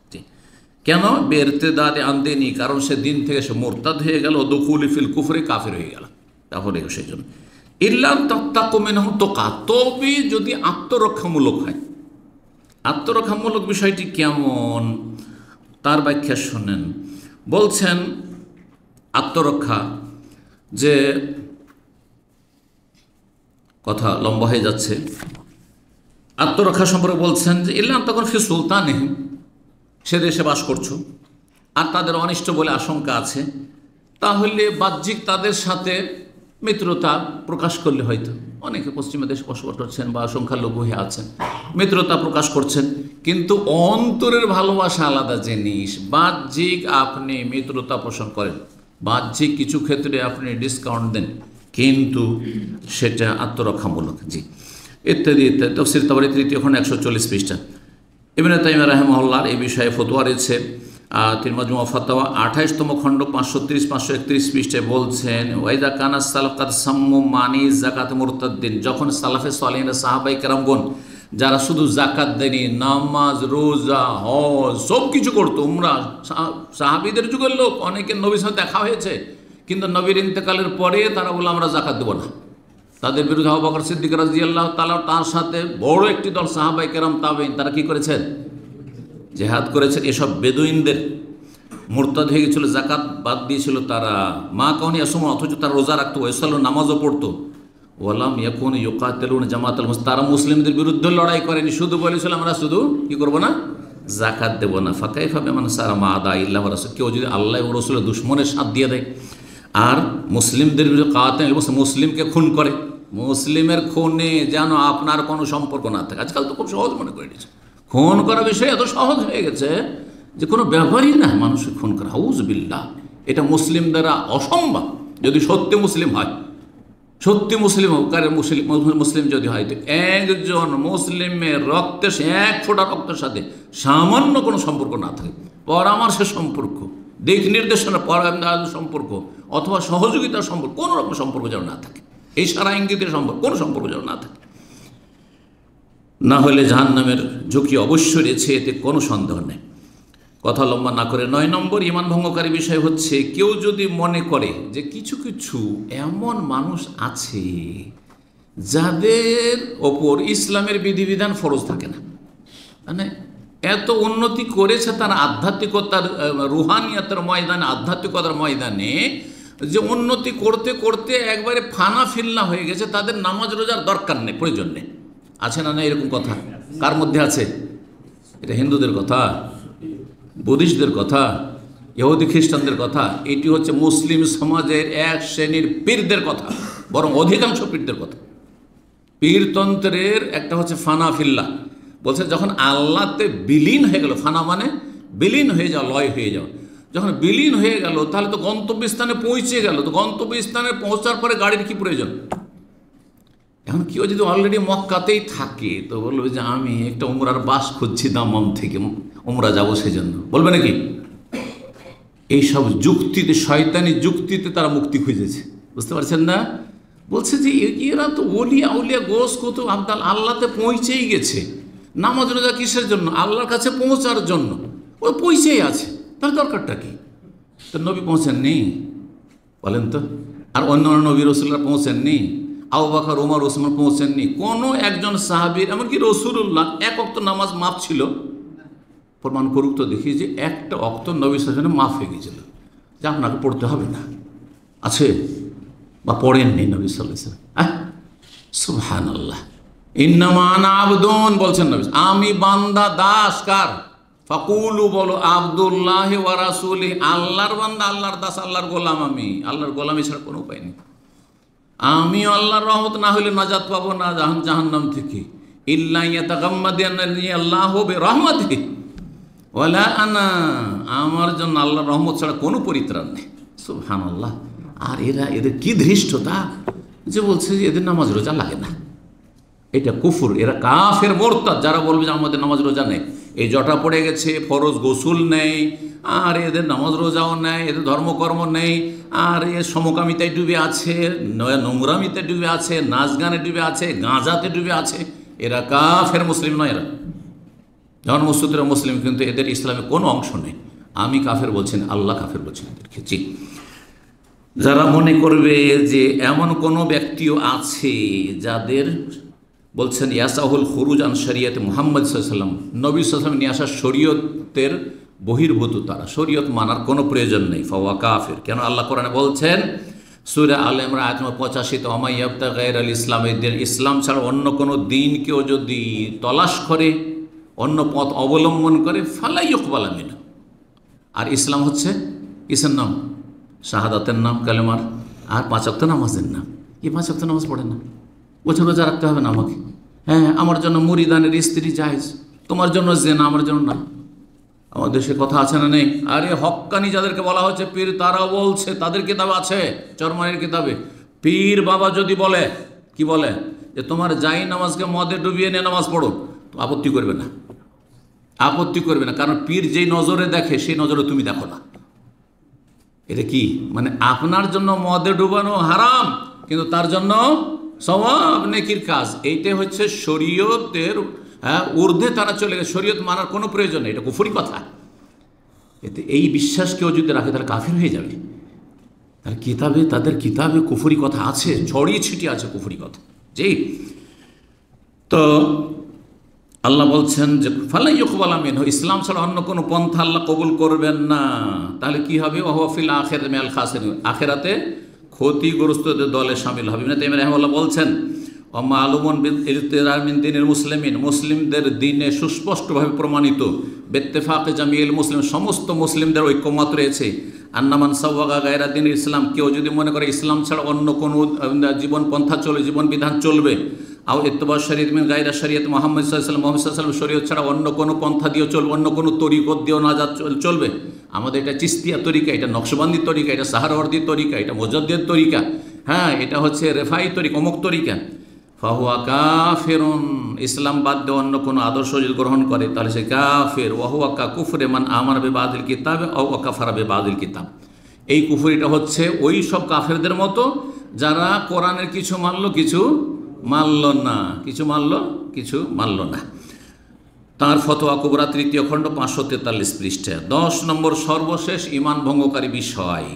কেন? বেরতেদাদে আনদেনি, কারণ সে দিন থেকে সে মোরতাদ হয়ে গেল, দুখুলি ফিল কুফরে, কাফের হয়ে গেল। তাহলে সেই জন্য ইল্লা তাত্তাকু মিনহু তুকা, তবে যদি আত্মরক্ষামূলক হয়। আত্মরক্ষামূলক বিষয়টি কেমন, তার ব্যাখ্যা শোনেন। বলছেন আত্মরক্ষা, যে কথা লম্বা হয়ে যাচ্ছে, আত্মরক্ষা সম্পর্কে বলছেন যে ইল্লা তখন ফি সুলতানিহিম, সে দেশে বাস করছো আর তাদের অনিষ্ট বলে আশঙ্কা আছে, তাহলে বাহ্যিক তাদের সাথে মিত্রতা প্রকাশ করলে, হয়তো অনেকে পশ্চিমা দেশে বসবাস করছেন বা সংখ্যালঘু হয়ে আছেন, মিত্রতা প্রকাশ করছেন, কিন্তু অন্তরের ভালোবাসা আলাদা জিনিস। বাহ্যিক আপনি মিত্রতা পোষণ করেন, বাহ্যিক কিছু ক্ষেত্রে আপনি ডিসকাউন্ট দেন, কিন্তু সেটা আত্মরক্ষামূলক। জি, ইত্যাদি ইত্যাদি। তাফসীর তাবরী 3য় খণ্ড 140 পৃষ্ঠা। ইবনে তাইমিয়া রাহিমাহুল্লাহর এই বিষয়ে ফতোয়া রয়েছে, তিন মাজমুআ ফাতাওয়া 28তম খণ্ড 530-531 পৃষ্ঠায় বলছেন, ওয়াইদা কানা সালাফ কাদ সাম্মু মানি যাকাত মুরতাদ্দিন, যখন সালাফে সালেহিনরা সাহাবায়ে কেরামগণ যারা শুধু যাকাত দেনি, নামাজ রোজা হজ সব কিছু করতো, উমরা, সাহাবীদের যুগের লোক, অনেকের নবীর সাথে দেখা হয়েছে, কিন্তু নবীর ইন্তেকালের পরে তারা বলল আমরা যাকাত দেবো না। তাদের বিরুদ্ধে আবু বকর সিদ্দিক রাদিয়াল্লাহু তাআলা, তার সাথে বড় একটি দল সাহাবায়ে কেরাম তাবেঈন, তারা কি করেছেন? জিহাদ করেছেন। এসব বেদুইনদের মুরতাদ হয়ে গেছিল, যাকাত বাদ দিয়েছিল তারা, মা কাউনি ইয়াসুমুন, অথচ তারা রোজা রাখতো, ওয়াসাল্লু, নামাজও পড়তো, ওয়ালাম ইয়াকুনু ইউকাতিলুনা জামাতাল মুসলিমিন, তারা মুসলিমদের বিরুদ্ধে লড়াই করেনি, শুধু বলেছিল আমরা শুধু কি করবো না, যাকাত দেবো না। ফাকাইফা বিমান সারা মা আদা ইল্লাহ ওয়া রাসূল, কেউ যদি আল্লাহ এবং রাসূলের দুশমনের সাথ দিয়ে দেয় আর মুসলিমদের বিরুদ্ধে কাতাল, মুসলিমকে খুন করে, মুসলিমের খুনে যেন আপনার কোনো সম্পর্ক না থাকে। আজকাল তো খুব সহজ মনে করে নিয়েছে, খুন করা বিষয় এত সহজ হয়ে গেছে যে কোনো ব্যাপারই না মানুষের খুন করা। আউযুবিল্লাহ, এটা মুসলিম দ্বারা অসম্ভব। যদি সত্যি মুসলিম হয়, সত্যি মুসলিম হোক, মুসলিম যদি হয়, তো একজন মুসলিমের রক্তে, সে এক ফোঁটা রক্তের সাথে সামান্য কোনো সম্পর্ক না থাকে, পরামর্শের সম্পর্ক, দিক নির্দেশনা সম্পর্ক, অথবা সহযোগিতার সম্পর্ক, কোনো রকম সম্পর্ক যেন না থাকে, এই সারা ইঙ্গিতের সম্পর্ক, কোনো সম্পর্ক যেন না থাকে, না হলে জাহান্নামের ঝুঁকি অবশ্যই রয়েছে, এতে কোনো সন্দেহ নেই। কথা লম্বা না করে 9 নম্বর ইমান ভঙ্গকারী বিষয় হচ্ছে, কেউ যদি মনে করে যে কিছু কিছু এমন মানুষ আছে যাদের ওপর ইসলামের বিধিবিধান ফরজ থাকে না, মানে এত উন্নতি করেছে তার আধ্যাত্মিকতার, রুহানিয়াতের ময়দানে, আধ্যাত্মিকতার ময়দানে, যে উন্নতি করতে করতে একবারে ফানা ফিল্লা হয়ে গেছে, তাদের নামাজ রোজার দরকার নেই, প্রয়োজন নেই। আছে না? না, এরকম কথা কার মধ্যে আছে? এটা হিন্দুদের কথা, বুদ্ধিস্টদের কথা, ইহুদি খ্রিস্টানদের কথা। এটি হচ্ছে মুসলিম সমাজের এক শ্রেণীর পীরদের কথা, বরং অধিকাংশ পীরদের কথা। পীরতন্ত্রের একটা হচ্ছে ফানা ফিল্লা, বলছে যখন আল্লাহতে বিলীন হয়ে গেল, ফানা মানে বিলীন হয়ে যাওয়া, লয় হয়ে যাওয়া, যখন বিলীন হয়ে গেল তাহলে তো গন্তব্যস্থানে পৌঁছে গেল, তো গন্তব্যস্থানে পৌঁছার পরে গাড়ির কি প্রয়োজন? এখন কেউ যদি অলরেডি মক্কাতেই থাকে তো বলবে যে আমি একটা উমরার বাস খুঁজছি দামাম থেকে, উমরা যাবো সেজন্য, বলবে নাকি? এইসব যুক্তিতে, শয়তানি যুক্তিতে তারা মুক্তি খুঁজেছে, বুঝতে পারছেন না? বলছে যে এরা তো ওলিয়া উলিয়া গোস কত আবদাল, আল্লাহতে পৌঁছেই গেছে, নামাজ রোজা কিসের জন্য? আল্লাহর কাছে পৌঁছার জন্য, ও পৌঁছেই আছে, তার দরকারটা কি? তো নবী পৌঁছাননি, বলেন তো? আর অন্য নবী রসুলরা পৌঁছাননি? আবু বকর, ওমর, ওসমান পৌঁছেননি? কোনো একজন সাহাবীর, এমনকি রাসূলুল্লাহ এক ওয়াক্ত নামাজ মাফ ছিল, প্রমাণ করুক তো দেখি যে একটা ওয়াক্ত নবী সাল্লাল্লাহু আলাইহি ওয়াসাল্লাম মাফ হয়ে গিয়েছিল, যে আপনাকে পড়তে হবে না, আছে? বা পড়েননি নবী সাল্লাল্লাহু আলাইহি ওয়াসাল্লাম। সুবহানাল্লাহ। ইন্নামা আনা আবদুন বলছেন নবী, আমি বান্দা দাস। কার? ফাকুলু বলো আব্দুল্লাহি ওয়া রাসূলিহি, আল্লাহর বান্দা, আল্লাহর দাস, আল্লাহর গোলাম। আমি আল্লাহর গোলামি ছাড়া কোনো উপায় নেই। আমি আল্লাহর রহমত না হলে নাজাত পাবো না জাহান্নাম থেকে। ইল্লা ইয়াতাগাম্মাদানি আল্লাহু বিরহমাতিহি ওয়ালা আনা, আমার জন্য আল্লাহর রহমত ছাড়া কোনো পরিত্রাণ নেই। সুবহানাল্লাহ। আর এদের কি ধৃষ্টতা যে বলছে যে এদের নামাজ রোজা লাগে না। এটা কুফর, এরা কাফের মোরতাদ। যারা বলবে যে আমাদের নামাজ রোজা নেই, এই জটা পড়ে গেছে, ফরজ গোসুল নেই, আর এদের নামাজ রোজাও নেই, এদের ধর্মকর্ম নেই, আর এ সমকামিতায় ডুবে আছে, নোংরামিতে ডুবে আছে, নাচ গানে ডুবে আছে, গাঁজাতে ডুবে আছে, এরা কাফের মুসলিম নয়। এরা জন্মসূত্রে মুসলিম, কিন্তু এদের ইসলামে কোনো অংশ নেই। আমি কাফের বলছেন, আল্লাহ কাফের বলছেন এদেরকে। জি, যারা মনে করবে যে এমন কোনো ব্যক্তিও আছে যাদের বলছেন ইয়াসাহুল খুরুজ আন শরিয়তে মুহাম্মদ সাল্লাল্লাহু আলাইহি ওয়াসাল্লাম, নবী সাল্লাল্লাহু আলাইহি ওয়াসাল্লাম নিয়ে আসা শরীয়তের বহির্ভূত, তারা শরীয়ত মানার কোনো প্রয়োজন নেই, ফাওয়া কাফির। কেন? আল্লাহ কোরআনে বলছেন সূরা আল ইমরান আয়াত নম্বর 85, ওয়ামাই ইয়াবতাগি গায়রাল ইসলাম, এদের ইসলাম ছাড়া অন্য কোনো দিন কেউ যদি তলাশ করে, অন্য পথ অবলম্বন করে, ফালা ইউকবালা মিনহু। আর ইসলাম হচ্ছে কিসের নাম? শাহাদাতের নাম, কালেমার, আর 5 ওয়াক্ত নামাজের নাম। এই 5 ওয়াক্ত নামাজ পড়ে না, বছর রোজা রাখতে হবে না আমাকে। হ্যাঁ, আমার জন্য মুরিদানের স্ত্রী জায়েজ, তোমার জন্য জেনা, আমার জন্য না। আমাদের দেশে কথা আছে না নেই? আরে হক্কানি যাদেরকে বলা হচ্ছে পীর, তারাও বলছে, তাদের কিতাব আছে, চরমানের কিতাবে, পীর বাবা যদি বলে, কি বলে, যে তোমার যাই নামাজকে মদে ডুবিয়ে নিয়ে নামাজ পড়ো, তো আপত্তি করবে না, আপত্তি করবে না। কারণ পীর যেই নজরে দেখে সেই নজরে তুমি দেখো না। এটা কি মানে? আপনার জন্য মদে ডুবানো হারাম, কিন্তু তার জন্য সওয়াব নেকির কাজ। এইটাই হচ্ছে শরীয়তের ঊর্ধ্বে তারা চলে গেছে, শরীয়ত মানার কোনো প্রয়োজন নেই। এটা কুফরি কথা। এতে এই বিশ্বাস কেউ যদি রাখে তাহলে কাফির হয়ে যাবে। তার কিতাবে, তাদের কিতাবে কুফরি কথা আছে, ছড়িয়ে ছিটিয়ে আছে কুফরি কথা। জি, তো আল্লাহ বলছেন যে ফালা ইউকবালা মিনহু, ইসলাম ছাড়া অন্য কোনো পন্থা আল্লাহ কবুল করবেন না। তাহলে কি হবে? ওয়া ফিল আখিরাতি মিনাল খাসিরিন, আখিরাতে ক্ষতিগ্রস্তদের দলে শামিল হবে। ইবনে তাইমিয়া রাহিমাহুল্লাহ বলছেন ওয়া মালুমুন বিল ইরতিরার মিন দিনিল মুসলিমিন, মুসলিমদের দিনে সুস্পষ্টভাবে প্রমাণিত, বিত্তেফাকে জামিল মুসলিম, সমস্ত মুসলিমদের ঐক্যমত রয়েছে, আন্নামান সাওয়াগা গায়রা দিন ইসলাম, কেউ যদি মনে করে ইসলাম ছাড়া অন্য কোনো জীবন পন্থা চলবে, জীবন বিধান চলবে, আও ইত্তিবা শরীয়ত মিন গায়রা শরীয়ত মুহাম্মদ সাল্লাল্লাহু আলাইহি ওয়াসাল্লাম, শরীয়ত ছাড়া অন্য কোনো পন্থা দিয়েও চলবে, অন্য কোনো তরিকত দিয়েও নাজাত চলবে। আমাদের এটা চিস্তিয়া তরিকা, এটা নকশবন্দি তরিকা, এটা সাহারওয়ার্দী তরিকা, এটা মুজাদ্দিদ তরিকা, হ্যাঁ, এটা হচ্ছে রেফাই তরিকা, অমুক তরিকা, ফাহুয়া কাফিরুন, ইসলাম বাদ দিয়ে অন্য কোনো আদর্শ যদি গ্রহণ করে তাহলে সে কাফির। ওয়াহুয়া কা কুফরে মান আমানা বিবাদিল কিতাবে আও কাফারা বিবাদিল কিতাব। এই কুফরিটা হচ্ছে ওই সব কাফেরদের মতো যারা কোরআনের কিছু মানলো, কিছু মানল না, কিছু মানলো, কিছু মানল না। তাঁর ফতোয়া কুবরা 3য় খণ্ড 543 পৃষ্ঠা। 10 নম্বর সর্বশেষ ঈমান ভঙ্গকারী বিষয়,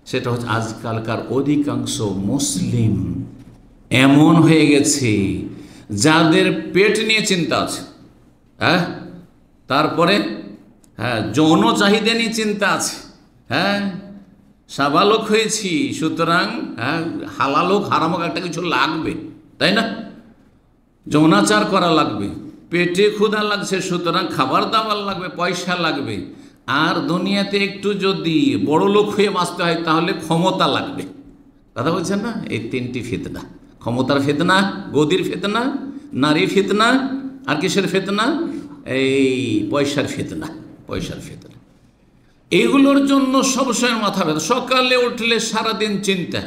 সেটা হচ্ছে আজকালকার অধিকাংশ মুসলিম এমন হয়ে গেছে যাদের পেট নিয়ে চিন্তা আছে, হ্যাঁ, তারপরে হ্যাঁ যৌন চাহিদা নিয়ে চিন্তা আছে, হ্যাঁ, সাবালক হয়েছি সুতরাং হ্যাঁ হালাল হোক হারাম হোক একটা কিছু লাগবে, তাই না? যৌনাচার করা লাগবে, পেটে ক্ষুধা লাগছে সুতরাং খাবার দাবার লাগবে, পয়সা লাগবে, আর দুনিয়াতে একটু যদি বড় লোক হয়ে বাঁচতে হয় তাহলে ক্ষমতা লাগবে। কথা বলছেন না? এই 3টি ফিতনা, ক্ষমতার ফিতনা, গদির ফিতনা, নারী ফিতনা, আর কিসের ফিতনা? এই পয়সার ফিতনা, পয়সার ফিতনা। এইগুলোর জন্য সবসময় মাথা ব্যথা। সকালে উঠলে সারাদিন চিন্তা,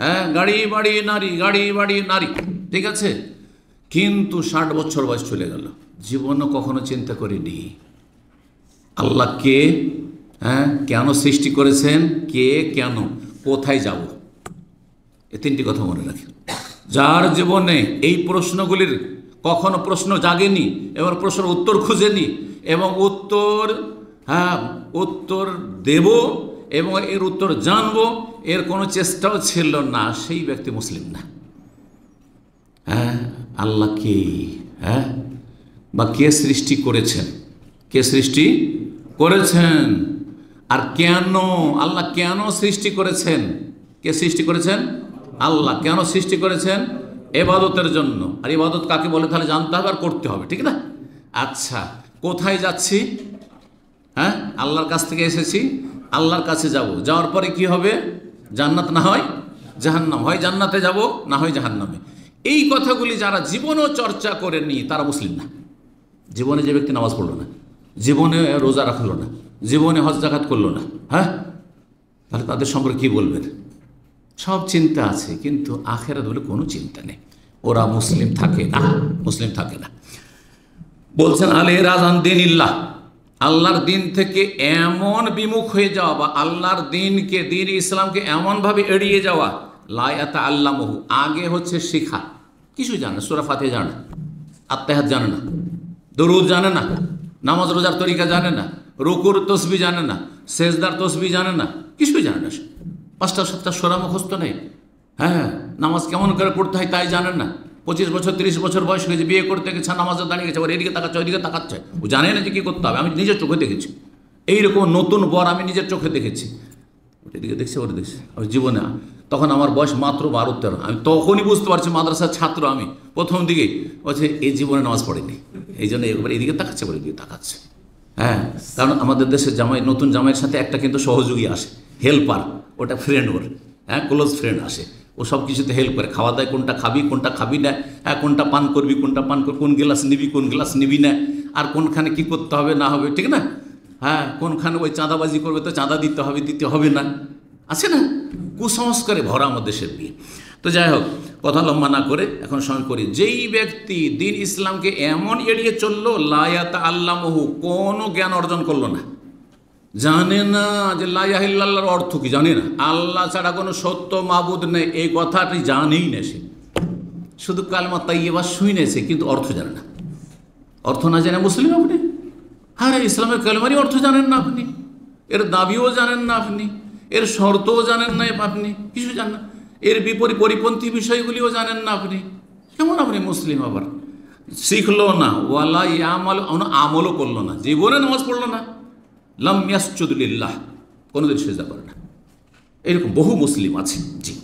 হ্যাঁ, গাড়ি বাড়ি নারী, গাড়ি বাড়ি নারী, ঠিক আছে, কিন্তু 60 বছর বয়স চলে গেল, জীবনও কখনো চিন্তা করিনি আল্লাহ কে, হ্যাঁ, কেন সৃষ্টি করেছেন, কে, কেন, কোথায় যাব। এই 3টি কথা মনে রাখেন। যার জীবনে এই প্রশ্নগুলির কখনো প্রশ্ন জাগেনি এবং প্রশ্নের উত্তর খুঁজেনি এবং উত্তর দেব এবং এর উত্তর জানবো, এর কোনো চেষ্টাও ছিল না, সেই ব্যক্তি মুসলিম না। হ্যাঁ, আল্লাহ কে, হ্যাঁ, বা কে সৃষ্টি করেছেন, কে সৃষ্টি করেছেন, আর কেন, আল্লাহ কেন সৃষ্টি করেছেন, কে সৃষ্টি করেছেন? আল্লাহ। কেন সৃষ্টি করেছেন? ইবাদতের জন্য। আর ইবাদত কাকে বলে তাহলে জানতে হবে আর করতে হবে, ঠিক না? আচ্ছা, কোথায় যাচ্ছি? হ্যাঁ, আল্লাহর কাছ থেকে এসেছি, আল্লাহর কাছে যাব। যাওয়ার পরে কি হবে? জান্নাত না হয় জাহান্নাম। হয় জান্নাতে যাব, না হয় জাহান্নামে। এই কথাগুলি যারা জীবনেও চর্চা করেনি তারা মুসলিম না। জীবনে যে ব্যক্তি নামাজ পড়লো না, জীবনে রোজা রাখলো না, জীবনে হজ জাকাত করলো না, হ্যাঁ, তাহলে তাদের সম্পর্কে কী বলবেন? সব চিন্তা আছে কিন্তু আখেরাত বলে কোনো চিন্তা নেই। ওরা মুসলিম থাকে না, মুসলিম থাকে না। বলছেন আলে রাজান দিনিল্লাহ, আল্লাহর দিন থেকে এমন বিমুখ হয়ে যাওয়া বা আল্লাহর দিনকে, দিন ইসলামকে এমনভাবে এড়িয়ে যাওয়া, লায়াতা আল্লামহু, আগে হচ্ছে শিখা, কিছু জানে না, সূরা ফাতিহা জানে না, আত্তাহিয়াত জানে না, দরুদ জানে না, নামাজ রোজার তরিকা জানে না, রুকুর তসবিহ জানে না, সেজদার তসবিহ জানে না, কিছুই জানে না। সে 5টা 7টা সূরা মুখস্থ নেই। হ্যাঁ, নামাজ কেমন করে পড়তে হয় তাই জানেন না। 25 বছর 30 বছর বয়স হয়েছে, বিয়ে করতে গেছে, নামাজে দাঁড়িয়ে গেছে, ওর এদিকে তাকাচ্ছে ওইদিকে তাকাচ্ছে, ও জানে না যে কী করতে হবে। আমি নিজের চোখে দেখেছি এইরকম নতুন বর, আমি নিজের চোখে দেখেছি। ওটা এদিকে দেখছি, ওটা দেখছি। আমি জীবনে, তখন আমার বয়স মাত্র 12-13, আমি তখনই বুঝতে পারছি মাদ্রাসার ছাত্র আমি প্রথম দিকে, বলছে এই জীবনে নামাজ পড়েনি, এই জন্য একবার এদিকে তাকাচ্ছে, ওর এদিকে তাকাচ্ছে। হ্যাঁ, কারণ আমাদের দেশের জামাই, নতুন জামাইয়ের সাথে একটা কিন্তু সহযোগী আসে, হেল্পার, ওটা ফ্রেন্ড, ওর হ্যাঁ ক্লোজ ফ্রেন্ড আসে, ও সব কিছুতে হেল্প করে। খাওয়া দাওয়া কোনটা খাবি, কোনটা খাবি না, হ্যাঁ কোনটা পান করবি, কোনটা পান করবি, কোন গ্লাস নিবি, কোন গ্লাস নিবি না, আর কোনখানে কি করতে হবে না হবে, ঠিক না? হ্যাঁ, কোনখানে ওই চাঁদাবাজি করবে তো চাঁদা দিতে হবে, দিতে হবে না, আছে না? কুসংস্কারে ভরা আমাদের দেশের বিয়ে। তো যাই হোক, কথা লম্বা না করে এখন সময় করি। যেই ব্যক্তি দিন ইসলামকে এমন এড়িয়ে চললো, লায়াতা আল্লামহু, কোনো জ্ঞান অর্জন করলো না, জানে না যে লা ইলাহা ইল্লাল্লাহর অর্থ কি, জানে না আল্লাহ ছাড়া কোনো সত্য মাবুদ নেই, এই কথাটি জানেই না। সে শুধু কালমা তাইয়্যিবা শুনেছে কিন্তু অর্থ জানে না। অর্থ না জানে মুসলিম আপনি? আরে ইসলামের কালেমারই অর্থ জানেন না আপনি, এর দাবিও জানেন না আপনি, এর শর্তও জানেন না আপনি, কিছু জানেন না, এর বিপরীত পরিপন্থী বিষয়গুলিও জানেন না আপনি। কেমন আপনি মুসলিম? আবার শিখলো না, ওয়ালা ইয়ামাল, আমলও করলো না, জীবনে নামাজ পড়লো না, লাম ইয়াসজুদ লিল্লাহ, কোনোদিন সিজদা করে না। এরকম বহু মুসলিম আছে। জি,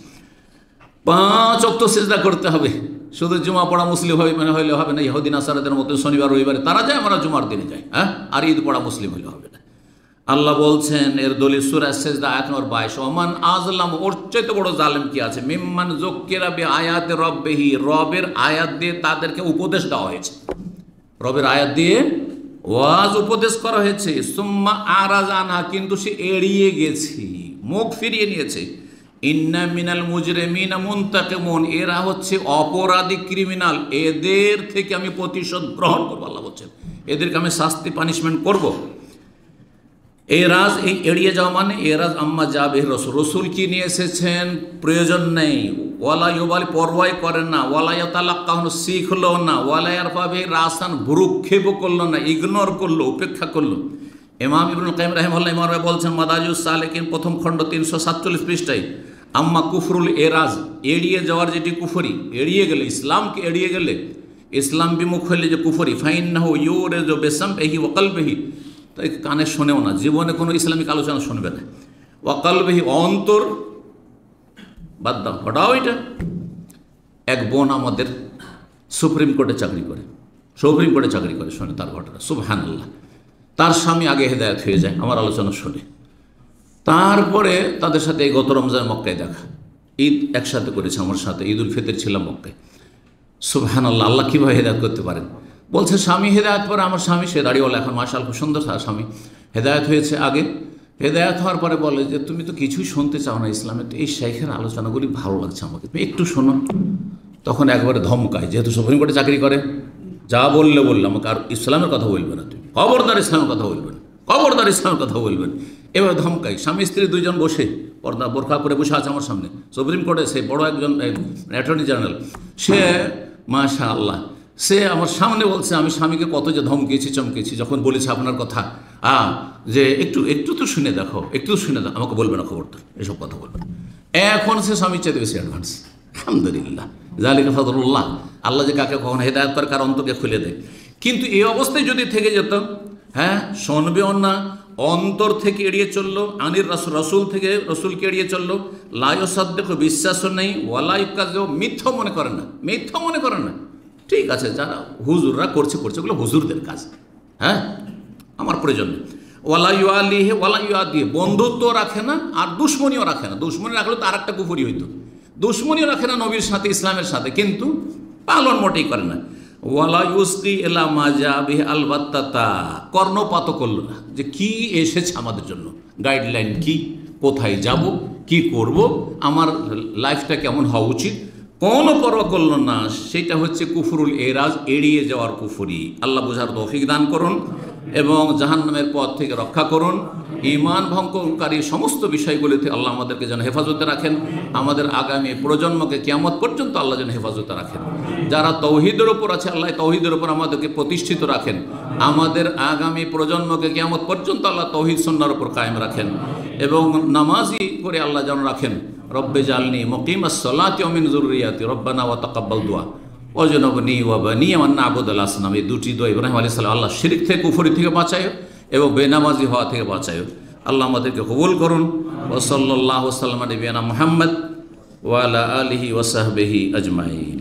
5 ওয়াক্ত সিজদা করতে হবে। শুধু জুমা পড়া মুসলিম হবে মানে হইলে হবে না। ইহুদি নাসারাদের মতো শনিবার রবিবারে তারা যায়, আমরা জুমার দিনে যাই, হ্যাঁ, আর ঈদ পড়া মুসলিম হইলে হবে না। আল্লাহ বলছেন এর দলিল সূরা সেজদা আয়াত নম্বর 22, ওমান আযলাম, ওর চাইতে বড় জালেম কি আছে, মিম্মান যুক্কিরা বিআয়াতি রাব্বিহি, রবের আয়াত দিয়ে তাদেরকে উপদেশ দেওয়া হয়েছে, রবের আয়াত দিয়ে ওয়াজ উপদেশ করা হয়েছে, সুম্মা আরাযা আনহা, কিন্তু সে এড়িয়ে গেছে, মুখ ফিরিয়ে নিয়েছে। ইন্না মিনাল মুজরিমিনা মুনতাকিমুন, এরা হচ্ছে অপরাধী, ক্রিমিনাল, এদের থেকে আমি প্রতিশোধ গ্রহণ করবো। আল্লাহ বলছেন এদেরকে আমি শাস্তি, পানিশমেন্ট করব। এরাজ, এই এড়িয়ে যাওয়া মানে এরাজ আম্মা যাবে রসুল, রসুল কি নিয়ে এসেছেন প্রয়োজন নেই, ওয়ালা ইউবালি, পরোয়াই করেন না, ওয়ালা ইয়াতালাক্কাহু, শিখলো না, ওয়ালা ইয়ারফা বিহি রাসান, ভ্রুক্ষেপ করলো না, ইগনোর করলো, উপেক্ষা করলো। ইমাম ইবনুল কাইয়িম রাহিমাহুল্লাহ ইমাম বলছেন মাদারিজুস সালিকিন প্রথম খণ্ড 347 পৃষ্ঠায়, আম্মা কুফরুল এরাজ, এড়িয়ে যাওয়ার যেটি কুফরি, এড়িয়ে গেলে, ইসলামকে এড়িয়ে গেলে, ইসলাম বিমুখ হইলে যে কুফরি, ফাইন্নাহু ইউরিজু বিসামইহি ওয়া কলবিহি, তাই কানে শোনেও না, জীবনে কোনো ইসলামিক আলোচনা শুনবে না, ওয়া কলবিহি, অন্তর বাদ দাও, হটাও এটা। এক বোন আমাদের সুপ্রিম কোর্টে চাকরি করে, সুপ্রিম কোর্টে চাকরি করে, শোনে তার ঘটনা, সুবহানাল্লাহ। তার স্বামী আগে হেদায়েত হয়ে যায় আমার আলোচনা শুনে, তারপরে তাদের সাথে এই গত রমজান মক্কায় দেখা, ঈদ একসাথে করেছে আমার সাথে, ঈদ উল ফিতর ছিলাম মক্কায়। সুবহানাল্লাহ, আল্লাহ কীভাবে হেদায়েত করতে পারেন। বলছে স্বামী হেদায়েত পরে, আমার স্বামী সে দাঁড়িয়েওয়ালা, এখন মাশাআল্লাহ খুব সুন্দর স্বামী, হেদায়েত হয়েছে আগে। হেদায়েত হওয়ার পরে বলে যে তুমি তো কিছুই শুনতে চাও না ইসলামে, তো এই শেখের আলোচনাগুলি ভালো লাগছে আমাকে, তুমি একটু শোনো। তখন একবারে ধমকায়, যেহেতু সুপ্রিম কোর্টে চাকরি করে, যা বললে আমাকে আর ইসলামের কথা বলবে না, তুমি খবরদার ইসলামের কথা বলবেন, খবরদার ইসলামের কথা বলবেন। এবার ধমকাই, স্বামী স্ত্রী দুইজন বসে, পর্দা বোরখা করে বসে আছে আমার সামনে, সুপ্রিম কোর্টে সে বড় একজন অ্যাটর্নি জেনারেল, সে মাশাআল্লাহ, সে আমার সামনে বলছে আমি স্বামীকে কত যে ধমকিয়েছি, চমকেছি, যখন বলেছি আপনার কথা, যে একটু তো শুনে দেখো, একটু শুনে দেখো, আমাকে বলবে না খবরদার, এসব কথা বলবে না। এখন সে স্বামীর চাইতে বেশি অ্যাডভান্স, আলহামদুলিল্লাহ, যালিকা ফাদলুল্লাহ। আল্লাহ যে কাকে কখন হেদায়েত করে, কার অন্তকে খুলে দেয়। কিন্তু এই অবস্থায় যদি থেকে যেত, হ্যাঁ, শুনবেও না, অন্তর থেকে এড়িয়ে চললো, আনির রসুল থেকে রসুলকে এড়িয়ে চললো, লায়সাদ্দেক বিশ্বাসও নেই, ওয়ালাইকাজও মিথ্যা মনে করে না, মিথ্যা মনে করে না। ঠিক আছে, যারা হুজুররা করছে ওগুলো হুজুরদের কাজ, হ্যাঁ, আমার প্রয়োজন নেই। ওয়ালাইয়ালিহে ওয়ালাইয়াদিহে, বন্ধুত্ব রাখে না আর দুশ্মনীও রাখে না। দুশ্মনী রাখলে তো আর একটা কুফরি হইতো। দুশ্মনীও রাখে না নবীর সাথে, ইসলামের সাথে, কিন্তু পালন মোটেই করে না। ওয়ালাইউসকি এলা মাজা বিহে আলবাত্তা, কর্ণপাত করলো না যে কি এসেছে আমাদের জন্য, গাইডলাইন কি, কোথায় যাব, কি করব, আমার লাইফটা কেমন হওয়া উচিত, কোনো পরোয়া করল না। সেটা হচ্ছে কুফরুল এরাজ, এড়িয়ে যাওয়ার কুফরি। আল্লাহ বুঝার তৌফিক দান করুন এবং জাহান্নামের পথ থেকে রক্ষা করুন। ঈমান ভঙ্গকারী সমস্ত বিষয়গুলিতে আল্লাহ আমাদেরকে যেন হেফাজতে রাখেন, আমাদের আগামী প্রজন্মকে কিয়ামত পর্যন্ত আল্লাহ যেন হেফাজতে রাখেন। যারা তৌহিদের ওপর আছে, আল্লাহ তৌহিদের ওপর আমাদেরকে প্রতিষ্ঠিত রাখেন। আমাদের আগামী প্রজন্মকে কিয়ামত পর্যন্ত আল্লাহ তৌহিদ সুন্নাহর উপর কায়েম রাখেন এবং নামাজি করে আল্লাহ যেন রাখেন। রব্বে জালনি মুকিমাস সালাতি ওয়া মিন যুররিয়াতি রব্বানা ওয়া তাকাব্বাল দুআ ওয়াজনবনি ওয়া বানিয়া ওয়া না'বুদাল আসনাম। এই দুটি দোয়া ইব্রাহিম আলাইহিস সালাম, আল্লাহ শিরক থেকে, কুফরি থেকে বাঁচায় এবং বেনামাজি হওয়া থেকে বাঁচায়। আল্লাহ আমাদেরকে কবুল করুন। ওয়া সাল্লাল্লাহু সাল্লাম আলা নবিয়িনা মুহাম্মদ ওয়া আলা আলিহি ওয়া সাহবিহি আজমাইন।